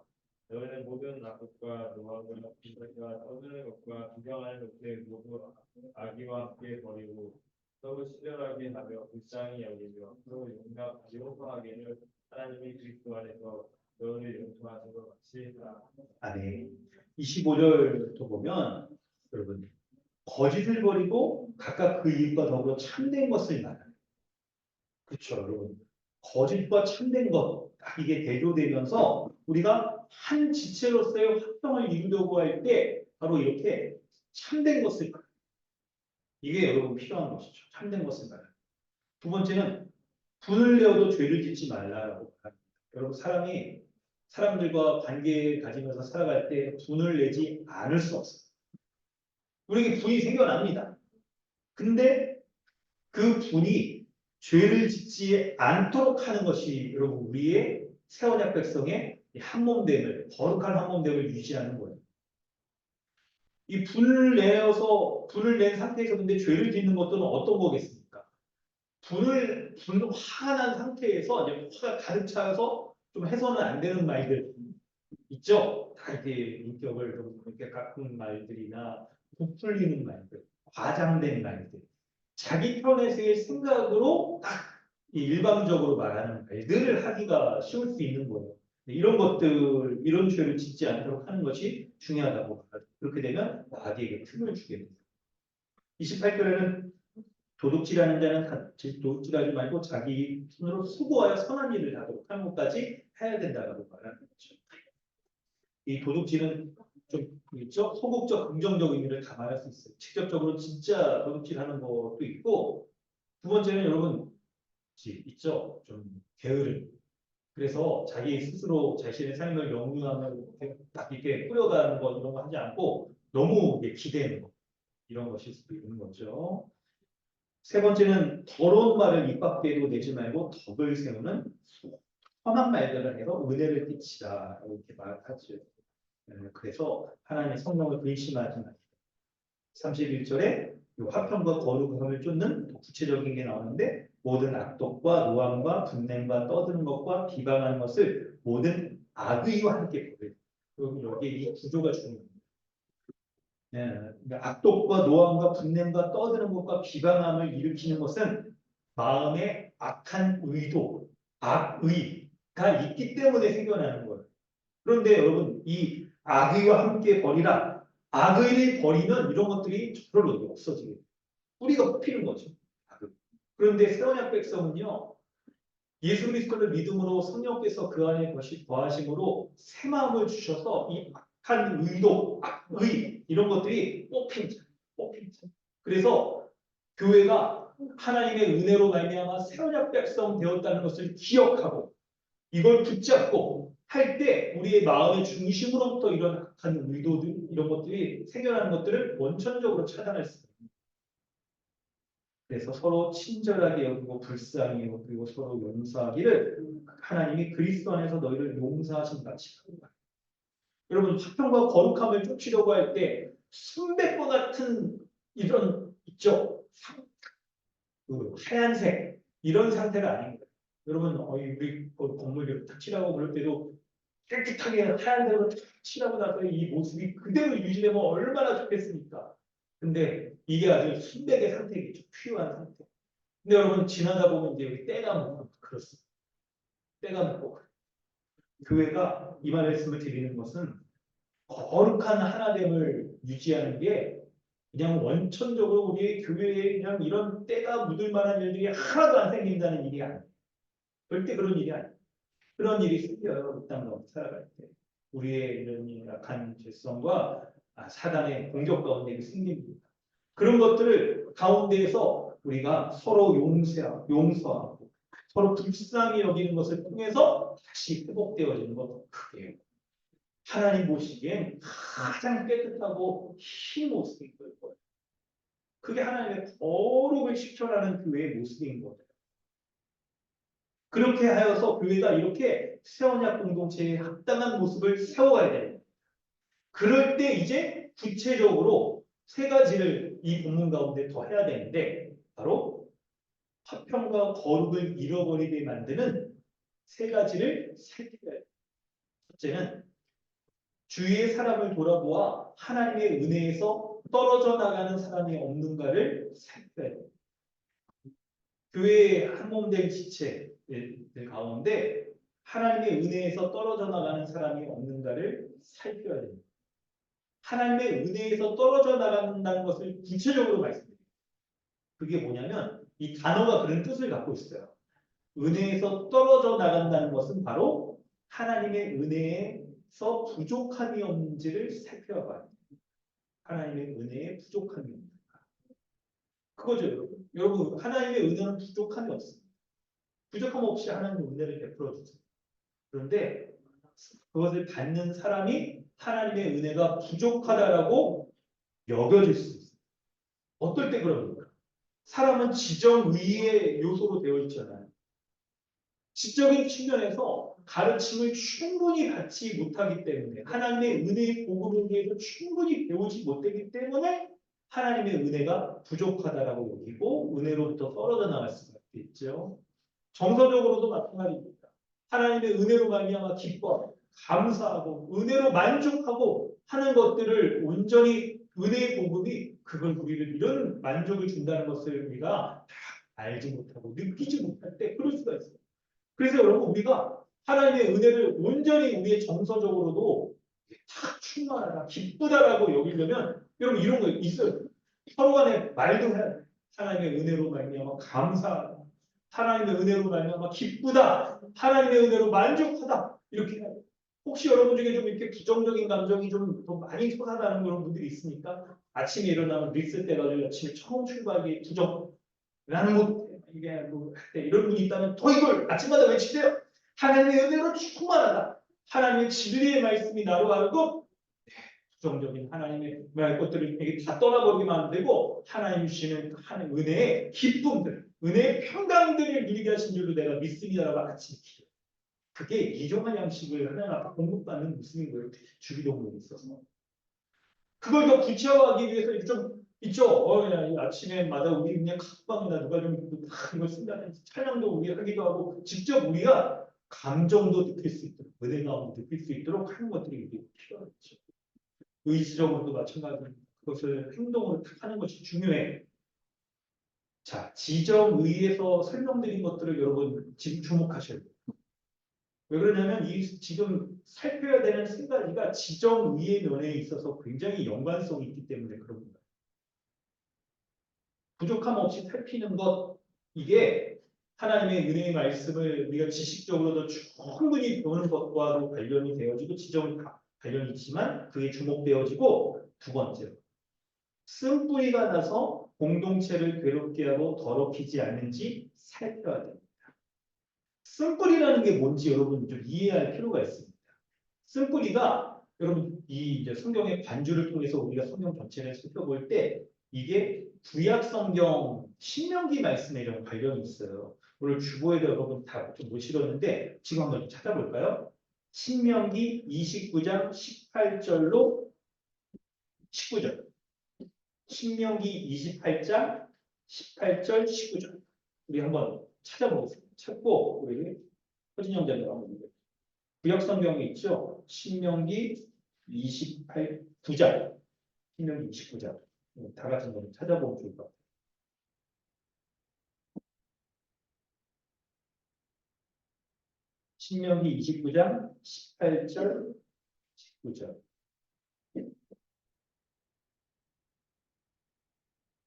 너희는 모든 악독과 노함과 비방과 떠드는 것과 비방하는 것들 모두 악의와 함께 버리고 서로 친절하게 하며 불쌍히 여기며 서로 용서하기를 하나님이 그리스도 안에서 너희를 용서하신 것 같이 하라. 아멘. 25절부터 보면 여러분 거짓을 버리고 각각 그 이웃과 더불어 참된 것을 말하는 그렇죠 여러분 거짓과 참된 것 이게 대조되면서 우리가 한 지체로서의 화평을 이루려고 할 때 바로 이렇게 참된 것을 말하는 이게 여러분 필요한 것이죠. 참된 것을 말하는 두 번째는 분을 내어도 죄를 짓지 말라라고 말합니다. 여러분 사람들과 관계 가지면서 살아갈 때 분을 내지 않을 수 없어요. 우리에게 분이 생겨납니다. 근데 그 분이 죄를 짓지 않도록 하는 것이 여러분 우리의 새 언약 백성의 한몸됨을 거룩한 한몸됨을 유지하는 거예요. 이 분을 낸 상태에서 근데 죄를 짓는 것들은 어떤 거겠습니까? 화가 난 상태에서 이제 화가 가득 차서 좀 해서는 안 되는 말들 있죠? 다 이렇게 인격을 좀 이렇게 깎은 말들이나 부풀리는 말들, 과장된 말들, 자기 편에서의 생각으로 딱 일방적으로 말하는 말들을 하기가 쉬울 수 있는 거예요. 이런 죄를 짓지 않도록 하는 것이 중요하다고 봐요. 그렇게 되면 마귀에게 틈을 주게 됩니다. 28절에는 도둑질하는 자는 도둑질하지 말고 자기 손으로 수고하여 선한 일을 하도록 하는 것까지 해야 된다고 말하는 거죠. 이 도둑질은 좀 있죠? 소극적 긍정적 의미를 다 말할 수 있어요. 직접적으로 진짜 도둑질하는 것도 있고 두 번째는 여러분 있죠? 좀 게으름. 그래서 자기 스스로 자신의 삶을 영위하며 딱 이렇게 뿌려가는 거 이런 거 하지 않고 너무 기대는 거 이런 것일 수도 있는 거죠. 세 번째는 더러운 말을 입 밖에도 내지 말고 덕을 세우는 선한 말들을 해서 은혜를 끼치라 이렇게 말하죠. 그래서 하나님의 성령을 근심하지 마시고 31절에 화평과 거룩함을 쫓는 구체적인 게 나오는데 모든 악독과 노함과 분냄과 떠드는 것과 비방하는 것을 모든 악의와 함께 버리라. 여기 이 구조가 중요합니다. 그러니까 악독과 노함과 분냄과 떠드는 것과 비방함을 일으키는 것은 마음에 악한 의도, 악의가 있기 때문에 생겨나는 거예요. 그런데 여러분 이 악의와 함께 버리라. 악의를 버리면 이런 것들이 저절로 없어지게 돼요. 뿌리가 뽑히는 거죠. 악의. 그런데 새 언약 백성은요. 예수 그리스도를 믿음으로 성령께서 그 안에 거하심으로 새 마음을 주셔서 이 악한 의도, 악의 이런 것들이 뽑힌 자, 뽑힌 자. 그래서 교회가 하나님의 은혜로 말미암아 새 언약 백성 되었다는 것을 기억하고 이걸 붙잡고 할 때 우리의 마음의 중심으로부터 이런 악한 의도들 이런 것들이 생겨나는 것들을 원천적으로 차단할 수 있습니다. 그래서 서로 친절하게 여기고 불쌍히 여기고 서로 용서하기를 하나님이 그리스도 안에서 너희를 용서하신 같이 하노라. 여러분 화평과 거룩함을 쫓으려고 할 때 순백과 같은 이런 있죠. 하얀색 이런 상태가 아닙니다. 여러분 우리 건물 탁 칠하고 그럴 때도 깨끗하게 하얀색으로 탁 칠하고 나서 이 모습이 그대로 유지되면 얼마나 좋겠습니까? 근데 이게 아주 순백의 상태겠죠. 퓨어한 상태. 근데 여러분 지나다 보면 이제 여기 때가 묻고 그렇습니다. 때가 묻고 교회가 이 말씀을 드리는 것은 거룩한 하나됨을 유지하는 게 그냥 원천적으로 우리의 교회에 그냥 이런 때가 묻을 만한 일들이 하나도 안 생긴다는 일이 아니에요. 절대 그런 일이 아니에요. 그런 일이 생겨요. 이 땅 가운데 살아갈 때. 우리의 이런 약한 죄성과 사단의 공격 가운데 생깁니다. 그런 것들을 가운데에서 우리가 서로 용서하고 서로 불쌍히 여기는 것을 통해서 다시 회복되어지는 것 그게요. 하나님 보시기엔 가장 깨끗하고 흰 모습인 거예요. 그게 하나님의 거룩을 시켜라는 교회의 모습인 거예요. 그렇게 하여서 교회가 이렇게 새 언약 공동체에 합당한 모습을 세워가야 돼요. 그럴 때 이제 구체적으로 세 가지를 이 본문 가운데 더 해야 되는데 바로 화평과 거룩을 잃어버리게 만드는 세 가지를 살펴야 돼요. 첫째는 주위의 사람을 돌아보아 하나님의 은혜에서 떨어져 나가는 사람이 없는가를 살펴야 돼요. 교회의 한몸된 지체들 가운데 하나님의 은혜에서 떨어져 나가는 사람이 없는가를 살펴야 됩니다. 하나님의 은혜에서 떨어져 나간다는 것을 구체적으로 말씀드립니다. 그게 뭐냐면 이 단어가 그런 뜻을 갖고 있어요. 은혜에서 떨어져 나간다는 것은 바로 하나님의 은혜에서 부족함이 없는지를 살펴봐야 됩니다. 하나님의 은혜에 부족함이 없는가. 그거죠, 여러분. 여러분, 하나님의 은혜는 부족함이 없습니다. 부족함 없이 하나님의 은혜를 베풀어 주세요. 그런데 그것을 받는 사람이 하나님의 은혜가 부족하다라고 여겨질 수 있어요. 어떨 때 그럽니까? 사람은 지정의의 요소로 되어 있잖아요. 지적인 측면에서 가르침을 충분히 받지 못하기 때문에 하나님의 은혜의 복음에 대해서 충분히 배우지 못하기 때문에 하나님의 은혜가 부족하다라고 여기고 은혜로부터 떨어져 나갈 수가 있죠. 정서적으로도 마찬가지입니다. 하나님의 은혜로 말미암아 기뻐하고 감사하고 은혜로 만족하고 하는 것들을 온전히 은혜의 복음이 그걸 우리를 이런 만족을 준다는 것을 우리가 다 알지 못하고 느끼지 못할 때 그럴 수가 있어요. 그래서 여러분 우리가 하나님의 은혜를 온전히 우리의 정서적으로도 다 충만하다, 기쁘다라고 여기려면 여러분 이런 거 있어요. 서로 간에 말도 해야 돼. 하나님의 은혜로 말미암아 감사하다. 하나님의 은혜로 말미암아 기쁘다. 하나님의 은혜로 만족하다. 이렇게 해야 돼. 혹시 여러분 중에 좀 이렇게 부정적인 감정이 좀 더 많이 솟아나는 그런 분들이 있습니까? 아침에 일어나면 리셋 돼가지고 아침에 처음 출발하기 부정. 나는 못해. 이게 이런 분이 있다면 더 이걸 아침마다 외치세요. 하나님의 은혜로 충만하다. 하나님의 진리의 말씀이 나로 하여금 부정적인 하나님의 말 것들을 다 떠나버리기만 하면 되고 하나님 주시는 하나님 은혜의 기쁨들, 은혜의 평강들을 누리게 하신 줄로 내가 믿습니다라고 아침에 기도해요. 그게 일용할 양식을 하나님 앞에 공급받는 모습인 거예요. 주기도문에 있어서. 그걸 더 구체화하기 위해서 좀 있죠. 아침에마다 우리 그냥 카톡방이나 누가 좀 이걸 쓴다는 찬양도 우리 하기도 하고 직접 우리가 감정도 느낄 수 있도록 은혜감도 느낄 수 있도록 하는 것들이 필요하죠. 의지적으로도 마찬가지입니다. 그것을 행동으로 하는 것이 중요해. 자, 지정의에서 설명드린 것들을 여러분 지금 주목하셔야 돼요. 왜 그러냐면 이 지금 살펴야 되는 세 가지가 지정의의 면에 있어서 굉장히 연관성이 있기 때문에 그런 거예요. 부족함 없이 살피는 것, 이게 하나님의 은혜의 말씀을 우리가 지식적으로도 충분히 배우는 것과도 관련이 되어지고 지정이 관련이 있지만 그게 주목되어지고, 두 번째로 쓴뿌리가 나서 공동체를 괴롭게 하고 더럽히지 않는지 살펴야 됩니다. 쓴뿌리라는 게 뭔지 여러분 좀 이해할 필요가 있습니다. 쓴뿌리가 여러분 이 이제 성경의 반주를 통해서 우리가 성경 전체를 살펴볼 때 이게 구약 성경 신명기 말씀이랑 관련이 있어요. 오늘 주보에도 여러분 다 좀 못 실었는데 지금 한번 좀 찾아볼까요? 신명기 29장 18절로 19절. 신명기 28장 18절 19절. 우리 한번 찾아보겠습니다. 찾고 우리 허진 형제님 한번 읽어요. 구약 성경에 있죠. 신명기 29장. 신명기 29장. 다 같이 한번 찾아보면 좋을 것 같아요. 신명기 29장 18절 19절.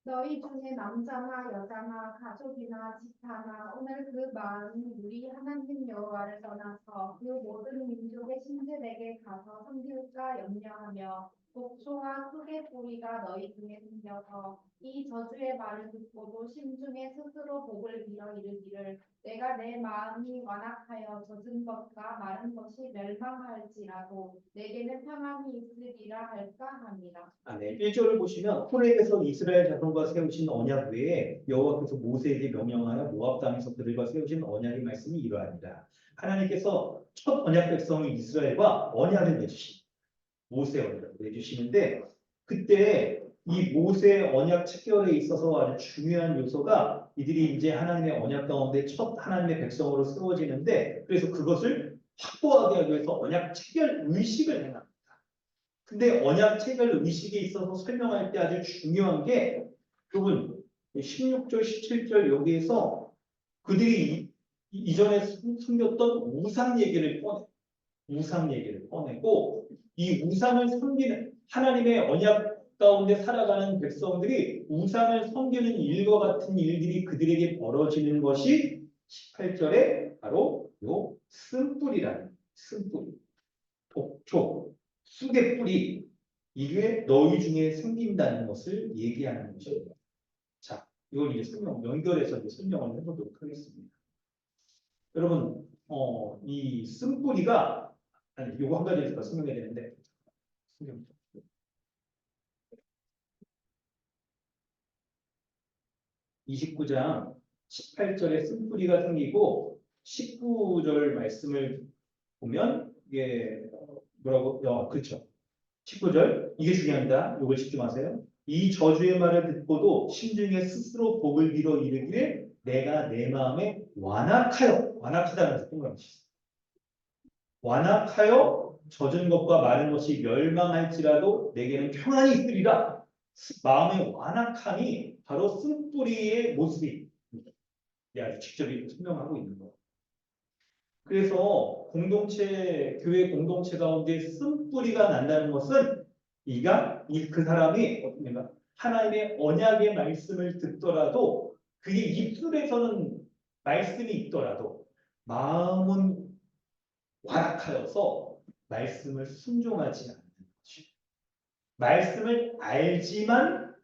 너희 중에 남자나 여자나 가족이나 집하나 오늘 그 마음이 우리 하나님 여호와를 떠나서 그 모든 민족의 신들에게 가서 섬길까 염려하며 독초와 흙의 뿌리가 너희 중에 생겨서 이 저주의 말을 듣고도 심중에 스스로 복을 빌어 이르기를 내가 내 마음이 완악하여 젖은 것과 마른 것이 멸망할지라도 내게는 평안이 있으리라 할까 합니다. 네. 1절을 보시면 호렙에서 이스라엘 자손과 세우신 언약 외에 여호와께서 모세에게 명령하여 모압 땅에서 그들과 세우신 언약의 말씀이 이러하니라. 하나님께서 첫 언약 백성인 이스라엘과 언약을 맺으신 모세 언약을 맺으시는데 그때 이 모세 언약 체결에 있어서 아주 중요한 요소가 이들이 이제 하나님의 언약 가운데 첫 하나님의 백성으로 세워지는데 그래서 그것을 확보하게 하기 위해서 언약 체결 의식을 행합니다. 근데 언약 체결 의식에 있어서 설명할 때 아주 중요한 게 여러분 16절 17절 여기에서 그들이 이전에 숨겼던 우상 얘기를 꺼내고 이 우상을 섬기는 하나님의 언약 가운데 살아가는 백성들이 우상을 섬기는 일과 같은 일들이 그들에게 벌어지는 것이 18절에 바로 요 쓴뿌리라는 쓴뿌리, 독초, 쑥의 뿌리 이게 너희 중에 생긴다는 것을 얘기하는 것입니다. 자, 이걸 이제 연결해서 이제 설명을 해보도록 하겠습니다. 여러분, 이 쓴뿌리가 아니, 요거 한 가지 더 설명해야 되는데 성경 29장 18절에 쓴뿌리가 생기고 19절 말씀을 보면 이게 뭐라고? 그렇죠. 19절 이게 중요합니다. 이걸 집중하세요. 이 저주의 말을 듣고도 심중에 스스로 복을 빌어 이르기를 내가 내 마음에 완악하다는 것을 동감하셨어요. 완악하여 젖은 것과 마른 것이 멸망할지라도 내게는 평안이 있으리라. 마음의 완악함이 바로 쓴뿌리의 모습이 아주 직접 설명하고 있는 거예요. 그래서 교회 공동체 가운데 쓴뿌리가 난다는 것은 그 사람이 하나님의 언약의 말씀을 듣더라도 그게 입술에서는 말씀이 있더라도 마음은 완악하여서 말씀을 순종하지 않는 것이 말씀을 알지만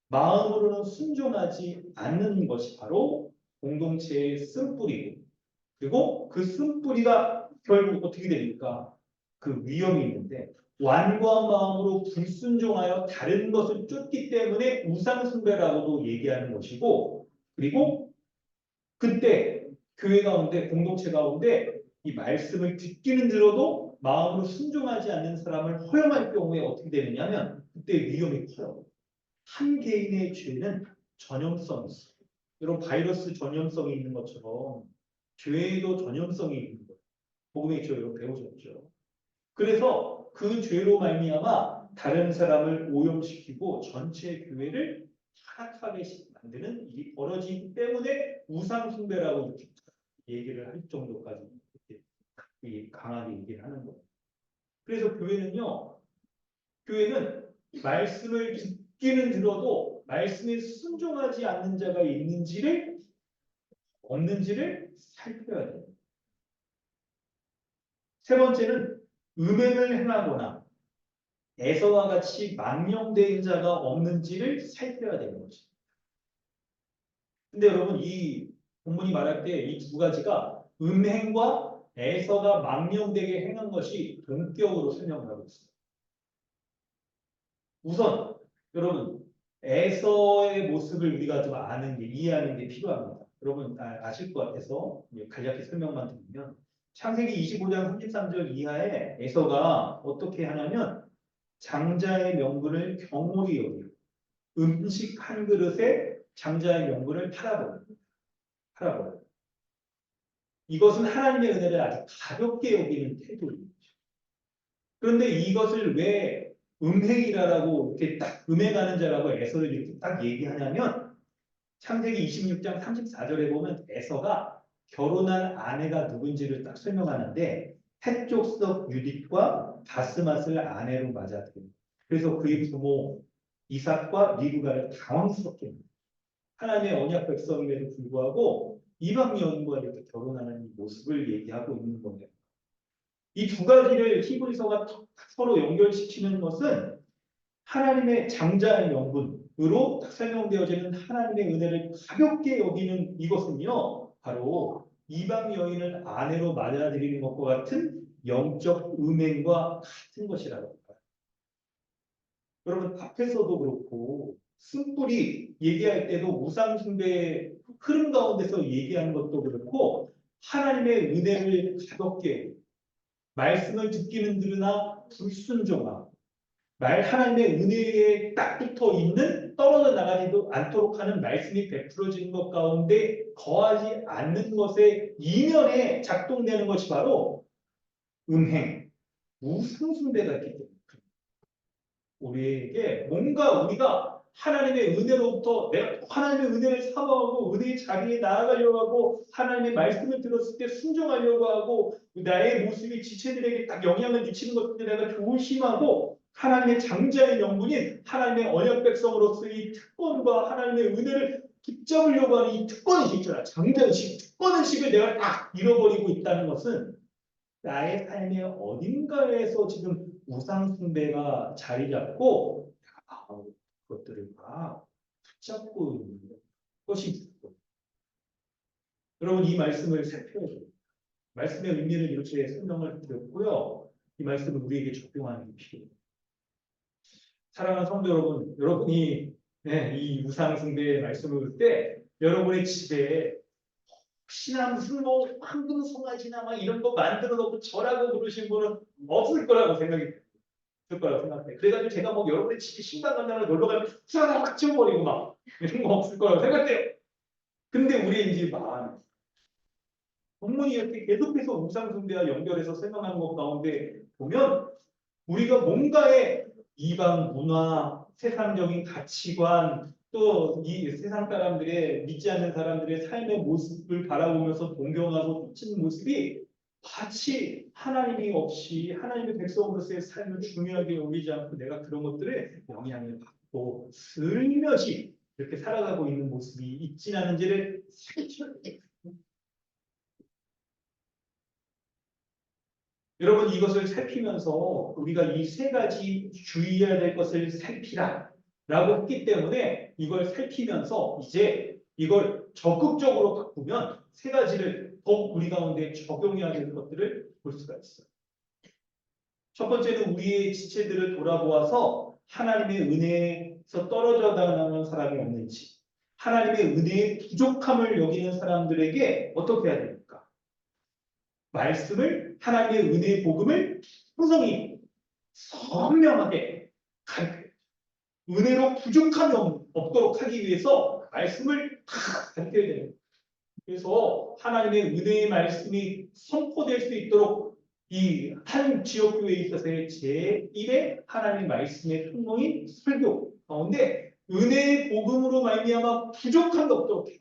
마음으로는 순종하지 않는 것이 바로 공동체의 쓴뿌리고 그리고 그 쓴뿌리가 결국 어떻게 됩니까? 그 위험이 있는데 완고한 마음으로 불순종하여 다른 것을 쫓기 때문에 우상숭배라고도 얘기하는 것이고 그리고 그때 교회 가운데 공동체 가운데 이 말씀을 듣기는 들어도 마음으로 순종하지 않는 사람을 허용할 경우에 어떻게 되느냐면 그때 위험이 커요. 한 개인의 죄는 전염성이 있어요. 여러분 바이러스 전염성이 있는 것처럼 죄에도 전염성이 있는 거예요. 복음의 죄 여러분 배우셨죠? 그래서 그 죄로 말미암아 다른 사람을 오염시키고 전체 교회를 타락하게 만드는 일이 벌어지기 때문에 우상 숭배라고 이렇게 얘기를 할 정도까지 강하게 얘기를 하는 거예요. 그래서 교회는 말씀을 듣기는 들어도 말씀에 순종하지 않는 자가 없는지를 살펴야 돼요. 세 번째는 음행을 행하거나 에서와 같이 망령된 자가 없는지를 살펴야 되는 거죠. 근데 여러분 이 본문이 말할 때 이 두 가지가 음행과 에서가 망령되게 행한 것이 동격으로 설명을 하고 있어요. 우선 여러분 에서의 모습을 우리가 좀 이해하는 게 필요합니다. 여러분 아실 것 같아서 간략히 설명만 드리면 창세기 25장 33절 이하에 에서가 어떻게 하냐면 장자의 명분을 경홀히 여기고 음식 한 그릇에 장자의 명분을 팔아버려요. 이것은 하나님의 은혜를 아주 가볍게 여기는 태도입니다. 그런데 이것을 왜 음행이라고 이렇게 딱 음행하는 자라고 에서를 이렇게 딱 얘기하냐면 창세기 26장 34절에 보면 에서가 결혼한 아내가 누군지를 딱 설명하는데 헷족석 유딕과 바스맛을 아내로 맞아들여요. 그래서 그의 부모 이삭과 리브가를 당황스럽게 합니다. 하나님의 언약 백성임에도 불구하고 이방 여인과 이렇게 결혼하는 이 모습을 얘기하고 있는 거예요. 이 두 가지를 히브리서가 서로 연결시키는 것은 하나님의 장자의 명분으로 설명되어지는 하나님의 은혜를 가볍게 여기는 이것은요, 바로 이방 여인을 아내로 맞아들이는 것과 같은 영적 음행과 같은 것이라고 합니다. 여러분 앞에서도 그렇고 쓴뿌리 얘기할 때도 우상 숭배의 흐름 가운데서 얘기하는 것도 그렇고 하나님의 은혜를 가볍게 말씀을 듣기는 들으나 불순종하고 하나님의 은혜에 딱 붙어 있는 떨어져 나가지도 않도록 하는 말씀이 베풀어지는 것 가운데 거하지 않는 것의 이면에 작동되는 것이 바로 음행, 우상숭배가 있기 때문에 우리에게 뭔가 우리가 하나님의 은혜로부터 내가 하나님의 은혜를 사모하고 은혜의 자리에 나아가려고 하고 하나님의 말씀을 들었을 때 순종하려고 하고 나의 모습이 지체들에게 딱 영향을 미치는 것들을 내가 조심하고 하나님의 장자의 명분인 하나님의 언약 백성으로서의 특권과 하나님의 은혜를 붙잡으려고 하는 이 특권의식 있잖아. 장자의식, 특권의식을 내가 딱 잃어버리고 있다는 것은 나의 삶의 어딘가에서 지금 우상숭배가 자리 잡고 그것들을 막 붙잡고 있는 것이 있고 여러분 이 말씀을 살펴야 돼요. 말씀의 의미를 이렇게 설명을 드렸고요. 이 말씀을 우리에게 적용하는 게 필요해요. 사랑하는 성도 여러분, 여러분이 이 우상숭배의 말씀을 볼 때 여러분의 집에 혹시나 무슨 뭐 황금 송아지나 막 이런 거 만들어 놓고 절하고 그러신 분은 없을 거라고 생각해요. 그래가지고 제가 뭐 여러분의 집에 신당 간다고 놀러 가면 수라나 막 치워버리고 막 이런 거 없을 거라고 생각해요. 근데 우리의 이제 마음 본문이 이렇게 계속해서 우상숭배와 연결해서 설명하는 것 가운데 보면 우리가 뭔가의 이방 문화, 세상적인 가치관 또 이 세상 사람들의 믿지 않는 사람들의 삶의 모습을 바라보면서 동경하고 쫓는 모습이 마치 하나님이 없이 하나님의 백성으로서의 삶을 중요하게 여기지 않고 내가 그런 것들에 영향을 받고 슬며시 이렇게 살아가고 있는 모습이 있지 않은지를 살펴야 돼요. 여러분 이것을 살피면서 우리가 이 세 가지 주의해야 될 것을 살피라 라고 했기 때문에 이걸 살피면서 이제 이걸 적극적으로 바꾸면 세 가지를 더 우리 가운데 적용해야 되는 것들을 볼 수가 있어요. 첫 번째는 우리의 지체들을 돌아보아서 하나님의 은혜에서 떨어져 나가는 사람이 없는지 하나님의 은혜의 부족함을 여기는 사람들에게 어떻게 해야 됩니까? 말씀을 하나님의 은혜의 복음을 풍성히 선명하게 가르쳐요. 은혜로 부족함이 없도록 하기 위해서 말씀을 다 가르쳐야 돼요. 그래서 하나님의 은혜의 말씀이 선포될 수 있도록 이 한 지역교회에 있어서의 제1의 하나님의 말씀의 통로인 설교 가운데 은혜의 복음으로 말미암아 부족함이 없도록 해요.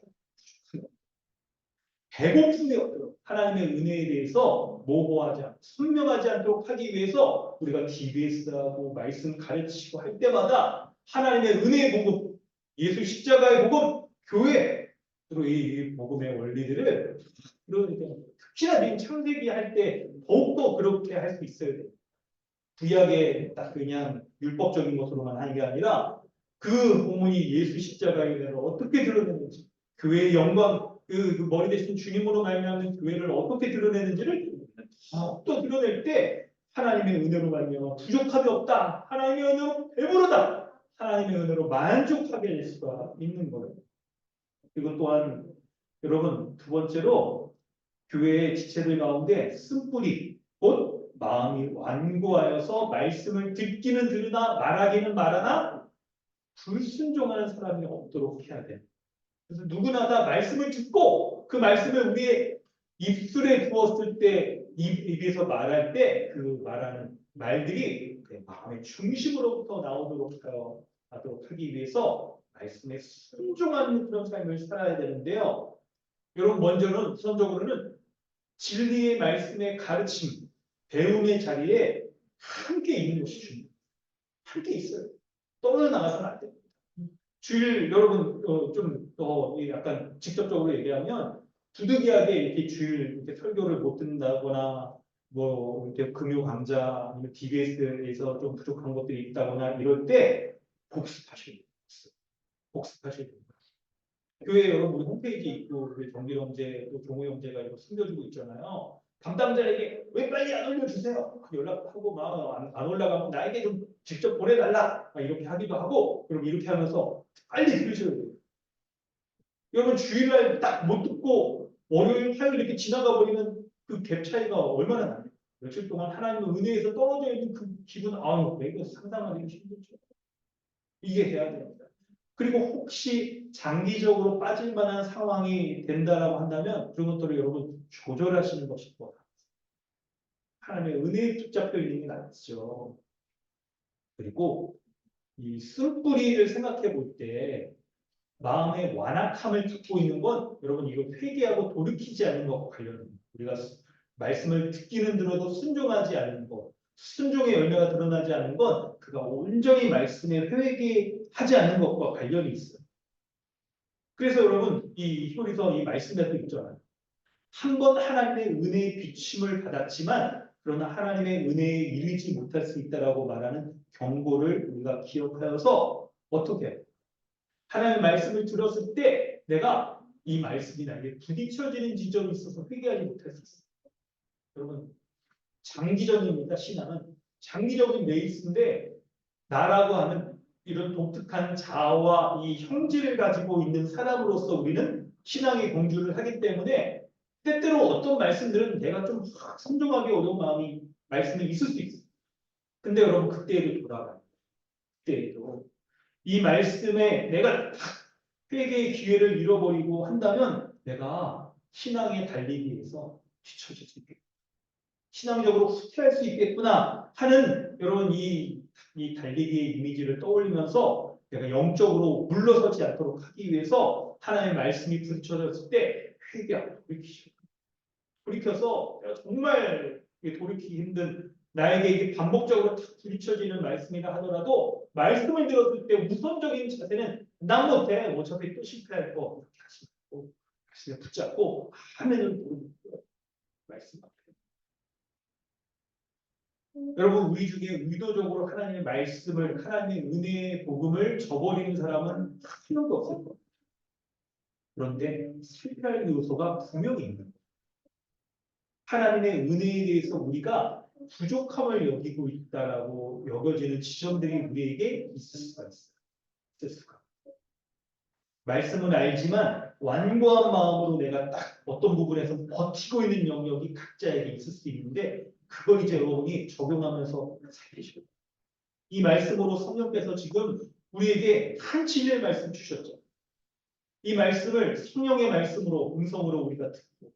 배고픔이 없도록 하나님의 은혜에 대해서 모호하지 않고 선명하지 않도록 하기 위해서 우리가 DBS하고 말씀 가르치고 할 때마다 하나님의 은혜의 복음, 예수 십자가의 복음, 교회, 그리고 이 복음의 원리들을 특히나 지금 창세기 할 때 더욱더 그렇게 할 수 있어야 돼요. 구약에 딱 그냥 율법적인 것으로만 하는 게 아니라 그 복음이 예수 십자가의 은혜를 어떻게 드러내는지, 교회의 영광, 그 머리 대신 주님으로 말미암는 교회를 어떻게 드러내는지를 더욱더 드러낼 때 하나님의 은혜로 말미암아 부족함이 없다. 하나님의 은혜로 배부르다. 하나님의 은혜로 만족하게 될 수가 있는 거예요. 그리고 또한 여러분 두 번째로 교회의 지체들 가운데 쓴뿌리 곧 마음이 완고하여서 말씀을 듣기는 들으나 말하기는 말하나 불순종하는 사람이 없도록 해야 돼요. 그래서 누구나 다 말씀을 듣고 그 말씀을 우리의 입술에 부었을 때 입에서 말할 때 그 말하는 말들이 마음의 중심으로부터 나오도록 하도록 하기 위해서 말씀에 순종하는 그런 삶을 살아야 되는데요. 여러분 먼저는 우선적으로는 진리의 말씀의 가르침, 배움의 자리에 함께 있는 것이 중요해요. 함께 있어요. 떨어져 나가서는 안 됩니다. 주일 여러분 좀 더 약간 직접적으로 얘기하면 부득이하게 이렇게 주일 이렇게 설교를 못 듣는다거나 뭐 이렇게 금요 강좌 아니면 DBS에서 좀 부족한 것들이 있다거나 이럴 때 복습하셔야 돼요. 복습하셔야 됩니다. 교회 여러분 우리 홈페이지 있고 우리 정길 형제 또 종호 형제가 이거 숨겨주고 있잖아요. 담당자에게 왜 빨리 안 올려주세요? 연락하고 막 안 올라가면 나에게 좀 직접 보내달라 막 이렇게 하기도 하고 그럼 이렇게 하면서 빨리 들으셔야 돼요. 여러분 주일날 딱 못 듣고 월요일, 화요일 이렇게 지나가 버리면 그 갭 차이가 얼마나 나요? 며칠 동안 하나님의 은혜에서 떨어져 있는 그 기분, 아유, 내가 상상하기도 힘들죠. 이게 돼야 됩니다. 그리고 혹시 장기적으로 빠질 만한 상황이 된다라고 한다면 그런 것들을 여러분 조절하시는 것이 더 하나님의 은혜에 붙잡혀 있는 게 낫죠. 그리고 이 쓴뿌리를 생각해 볼 때 마음의 완악함을 갖고 있는 건 여러분 이거 회개하고 돌이키지 않는 것과 관련됩니다. 우리가 말씀을 듣기는 들어도 순종하지 않는 것, 순종의 열매가 드러나지 않는 건 그가 온전히 말씀에 회개하지 않는 것과 관련이 있어요. 그래서 여러분 이 히브리서 이 말씀에도 있잖아요. 한 번 하나님의 은혜의 비침을 받았지만 그러나 하나님의 은혜에 이르지 못할 수 있다라고 말하는 경고를 우리가 기억하여서 어떻게 해요? 하나님의 말씀을 들었을 때 내가 이 말씀이 나에게 부딪혀지는 지점이 있어서 회개하지 못할 수 있어요. 여러분 장기적입니다. 신앙은 장기적인 레이스인데 나라고 하는 이런 독특한 자아와 이 형질을 가지고 있는 사람으로서 우리는 신앙의 공주를 하기 때문에 때때로 어떤 말씀들은 내가 좀 순종하기 어려운 마음이 말씀이 있을 수 있어요. 근데 여러분 그때에도 돌아가요. 그때에도 이 말씀에 내가 회개의 기회를 잃어버리고 한다면 내가 신앙에 달리기 위해서 뒤처질 수 있겠구나. 신앙적으로 후퇴할 수 있겠구나 하는 여러분 이 달리기의 이미지를 떠올리면서 내가 영적으로 물러서지 않도록 하기 위해서 하나님의 말씀이 부딪혀졌을 때 회개하고 돌이켜서 내가 정말 돌이키기 힘든 나에게 이게 반복적으로 부딪혀지는 말씀이라 하더라도 말씀을 들었을 때 우선적인 자세는 난 못해 어차피 또 실패할 거 이렇게 하시지 말고 말씀에 붙잡고 하면은 모르는 말씀 앞에 여러분 우리 중에 의도적으로 하나님의 말씀을 하나님의 은혜의 복음을 저버리는 사람은 한 명도 없을 겁니다. 그런데 실패할 요소가 분명히 있는 거예요. 하나님의 은혜에 대해서 우리가 부족함을 여기고 있다라고 여겨지는 지점들이 우리에게 있을 수가 있어요. 말씀은 알지만 완고한 마음으로 내가 딱 어떤 부분에서 버티고 있는 영역이 각자에게 있을 수 있는데 그걸 이제 여러분이 적용하면서 살피시고 이 말씀으로 성령께서 지금 우리에게 한 진리의 말씀 주셨죠. 이 말씀을 성령의 말씀으로 음성으로 우리가 듣고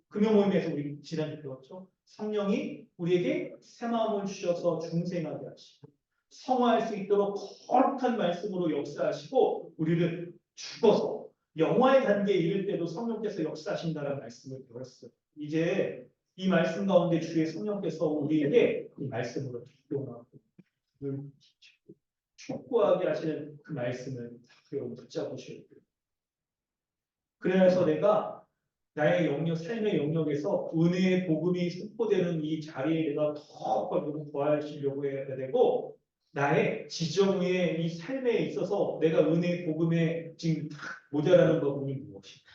금요 모임에서 우리 지난주에 배웠죠. 성령이 우리에게 새 마음을 주셔서 중생하게 하시고 성화할 수 있도록 거룩한 말씀으로 역사하시고 우리를 죽어서 영화의 단계에 이를 때도 성령께서 역사하신다는 말씀을 배웠어요. 이제 이 말씀 가운데 주의 성령께서 우리에게 이 말씀으로 기도하고 촉구하게 하시는 그 말씀을 여러분 붙잡으셔야 돼요. 그래서 내가 나의 영역, 삶의 영역에서 은혜의 복음이 선포되는 이 자리에 내가 더 거하시려고 해야 되고, 나의 지정의 이 삶에 있어서 내가 은혜의 복음에 지금 모자라는 부분이 무엇인가?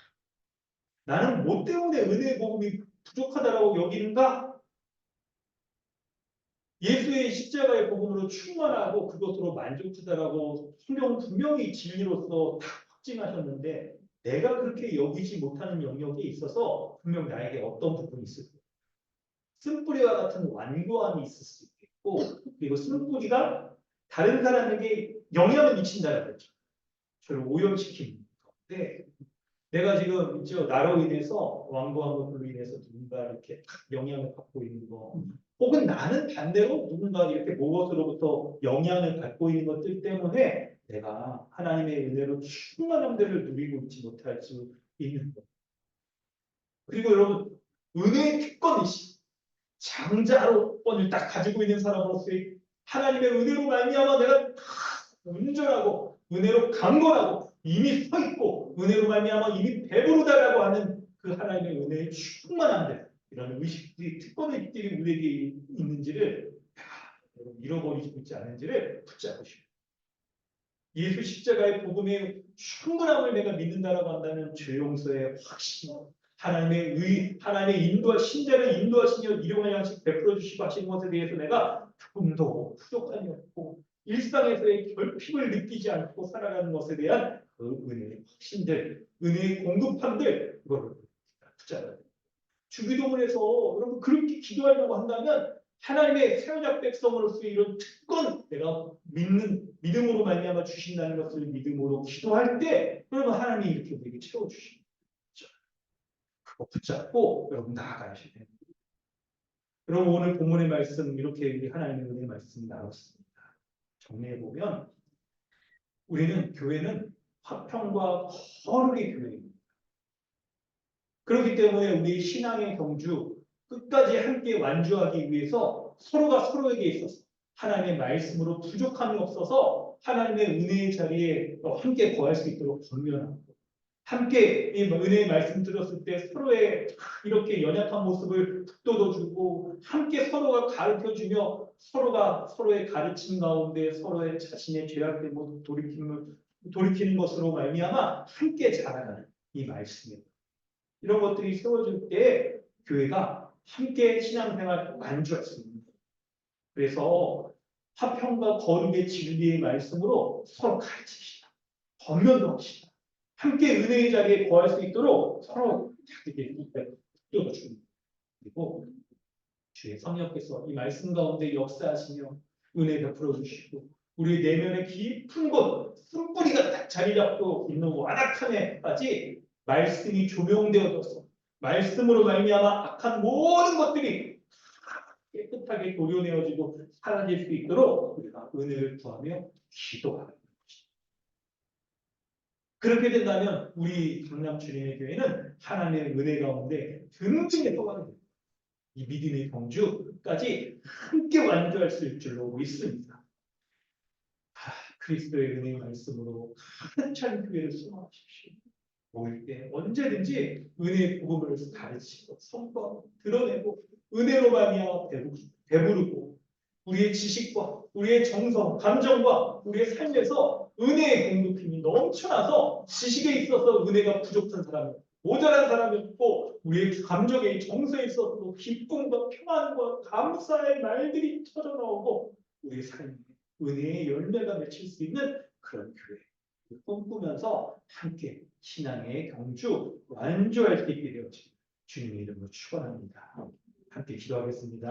나는 뭐 때문에 은혜의 복음이 부족하다라고 여기는가? 예수의 십자가의 복음으로 충만하고 그것으로 만족하다라고 성경은 분명히 진리로서 다 확증하셨는데, 내가 그렇게 여기지 못하는 영역에 있어서 분명 나에게 어떤 부분이 있을 거예요. 쓴뿌리와 같은 완고함이 있을 수 있겠고, 그리고 쓴뿌리가 다른 사람에게 영향을 미친다는 거죠. 저를 오염시키는 건데, 내가 지금 있죠, 나로 인해서 완고한 것으로 인해서 누군가 이렇게 영향을 받고 있는 거, 혹은 나는 반대로 누군가 이렇게 무엇으로부터 영향을 받고 있는 것들 때문에 내가 하나님의 은혜로 충만함들을 누리고 있지 못할 수 있는 것. 그리고 여러분, 은혜의 특권이시 장자로권을 딱 가지고 있는 사람으로서의 하나님의 은혜로 말미암아 내가 온전하고 은혜로 강건하고 이미 서 있고 은혜로 말미암아 이미 배부르다라고 하는 그 하나님의 은혜의 충만함들, 이런 의식들이 특권들이 우리에게 있는지를 잃어버리고 있지 않은지를 붙잡으시오. 예수 십자가의 복음의 충분함을 내가 믿는다라고 한다면 죄 용서의 확신, 하나님의 인도와 신자를 인도하시며 일용할 양식 베풀어 주시고 하시는 것에 대해서 내가 조금도 부족함이 없고 일상에서의 결핍을 느끼지 않고 살아가는 것에 대한 그 은혜의 확신들, 은혜의 공급함들, 이거를 붙잡아야 돼요. 주기도문에서 여러분 그렇게 기도하려고 한다면 하나님의 새언약 백성으로서의 이런 특권, 내가 믿음으로 말미암아 주신다는 것을 믿음으로 기도할 때, 그러면 하나님이 이렇게 우리에게 채워주십니다. 그거 붙잡고 여러분 나아가셔야 됩니다. 여러분 오늘 본문의 말씀 이렇게 우리 하나님의 은혜의 말씀 나눴습니다. 정리해 보면 우리는 교회는 화평과 거룩의 교회입니다. 그렇기 때문에 우리 신앙의 경주 끝까지 함께 완주하기 위해서 서로가 서로에게 있어서 하나님의 말씀으로 부족함이 없어서 하나님의 은혜의 자리에 함께 거할 수 있도록 권면하고, 함께 이 은혜의 말씀 들었을 때 서로의 이렇게 연약한 모습을 북돋워주고 함께 서로가 가르쳐주며 서로가 서로의 가르침 가운데 서로의 자신의 죄악된 모습 돌이키는 것으로 말미암아 함께 자라가는 이 말씀입니다. 이런 것들이 세워질 때 교회가 함께 신앙생활 완주할 수 있는 거예요. 그래서 화평과 거룩의 진리의 말씀으로 서로 가르치시다, 권면도 하시다, 함께 은혜의 자리에 거할 수 있도록 서로 자기에게 붙들어줍니다. 그리고 주의 성령께서 이 말씀 가운데 역사하시며 은혜 베풀어 주시고 우리 내면의 깊은 곳, 쓴뿌리가 딱 자리 잡고 있는 완악함에까지 말씀이 조명되어져서 말씀으로 말미암아 악한 모든 것들이 깨끗하게 도려내어지고 사라질 수 있도록 우리가 은혜를 구하며 기도하는 것입니다. 그렇게 된다면 우리 강남 주님의 교회는 하나님의 은혜 가운데 든든히 서가는 됩니다. 이 믿음의 경주까지 함께 완주할 수 있을 줄로 믿습니다. 그리스도의 은혜의 말씀으로 가득 찬 교회를 소망하십시오. 모일 때 언제든지 은혜의 복음을 가르치고 선포하고 드러내고 은혜로 말미암아 배부르고 우리의 지식과 우리의 정성, 감정과 우리의 삶에서 은혜의 공급힘이 넘쳐나서 지식에 있어서 은혜가 부족한 사람이 모자란 사람이 없고 우리의 감정의 정서에 있어서 기쁨과 평안과 감사의 말들이 터져나오고 우리의 삶에 은혜의 열매가 맺힐 수 있는 그런 교회 꿈꾸면서 함께 신앙의 경주 완주할 수 있게 되어집니다. 주님의 이름으로 축원합니다. 함께 기도하겠습니다.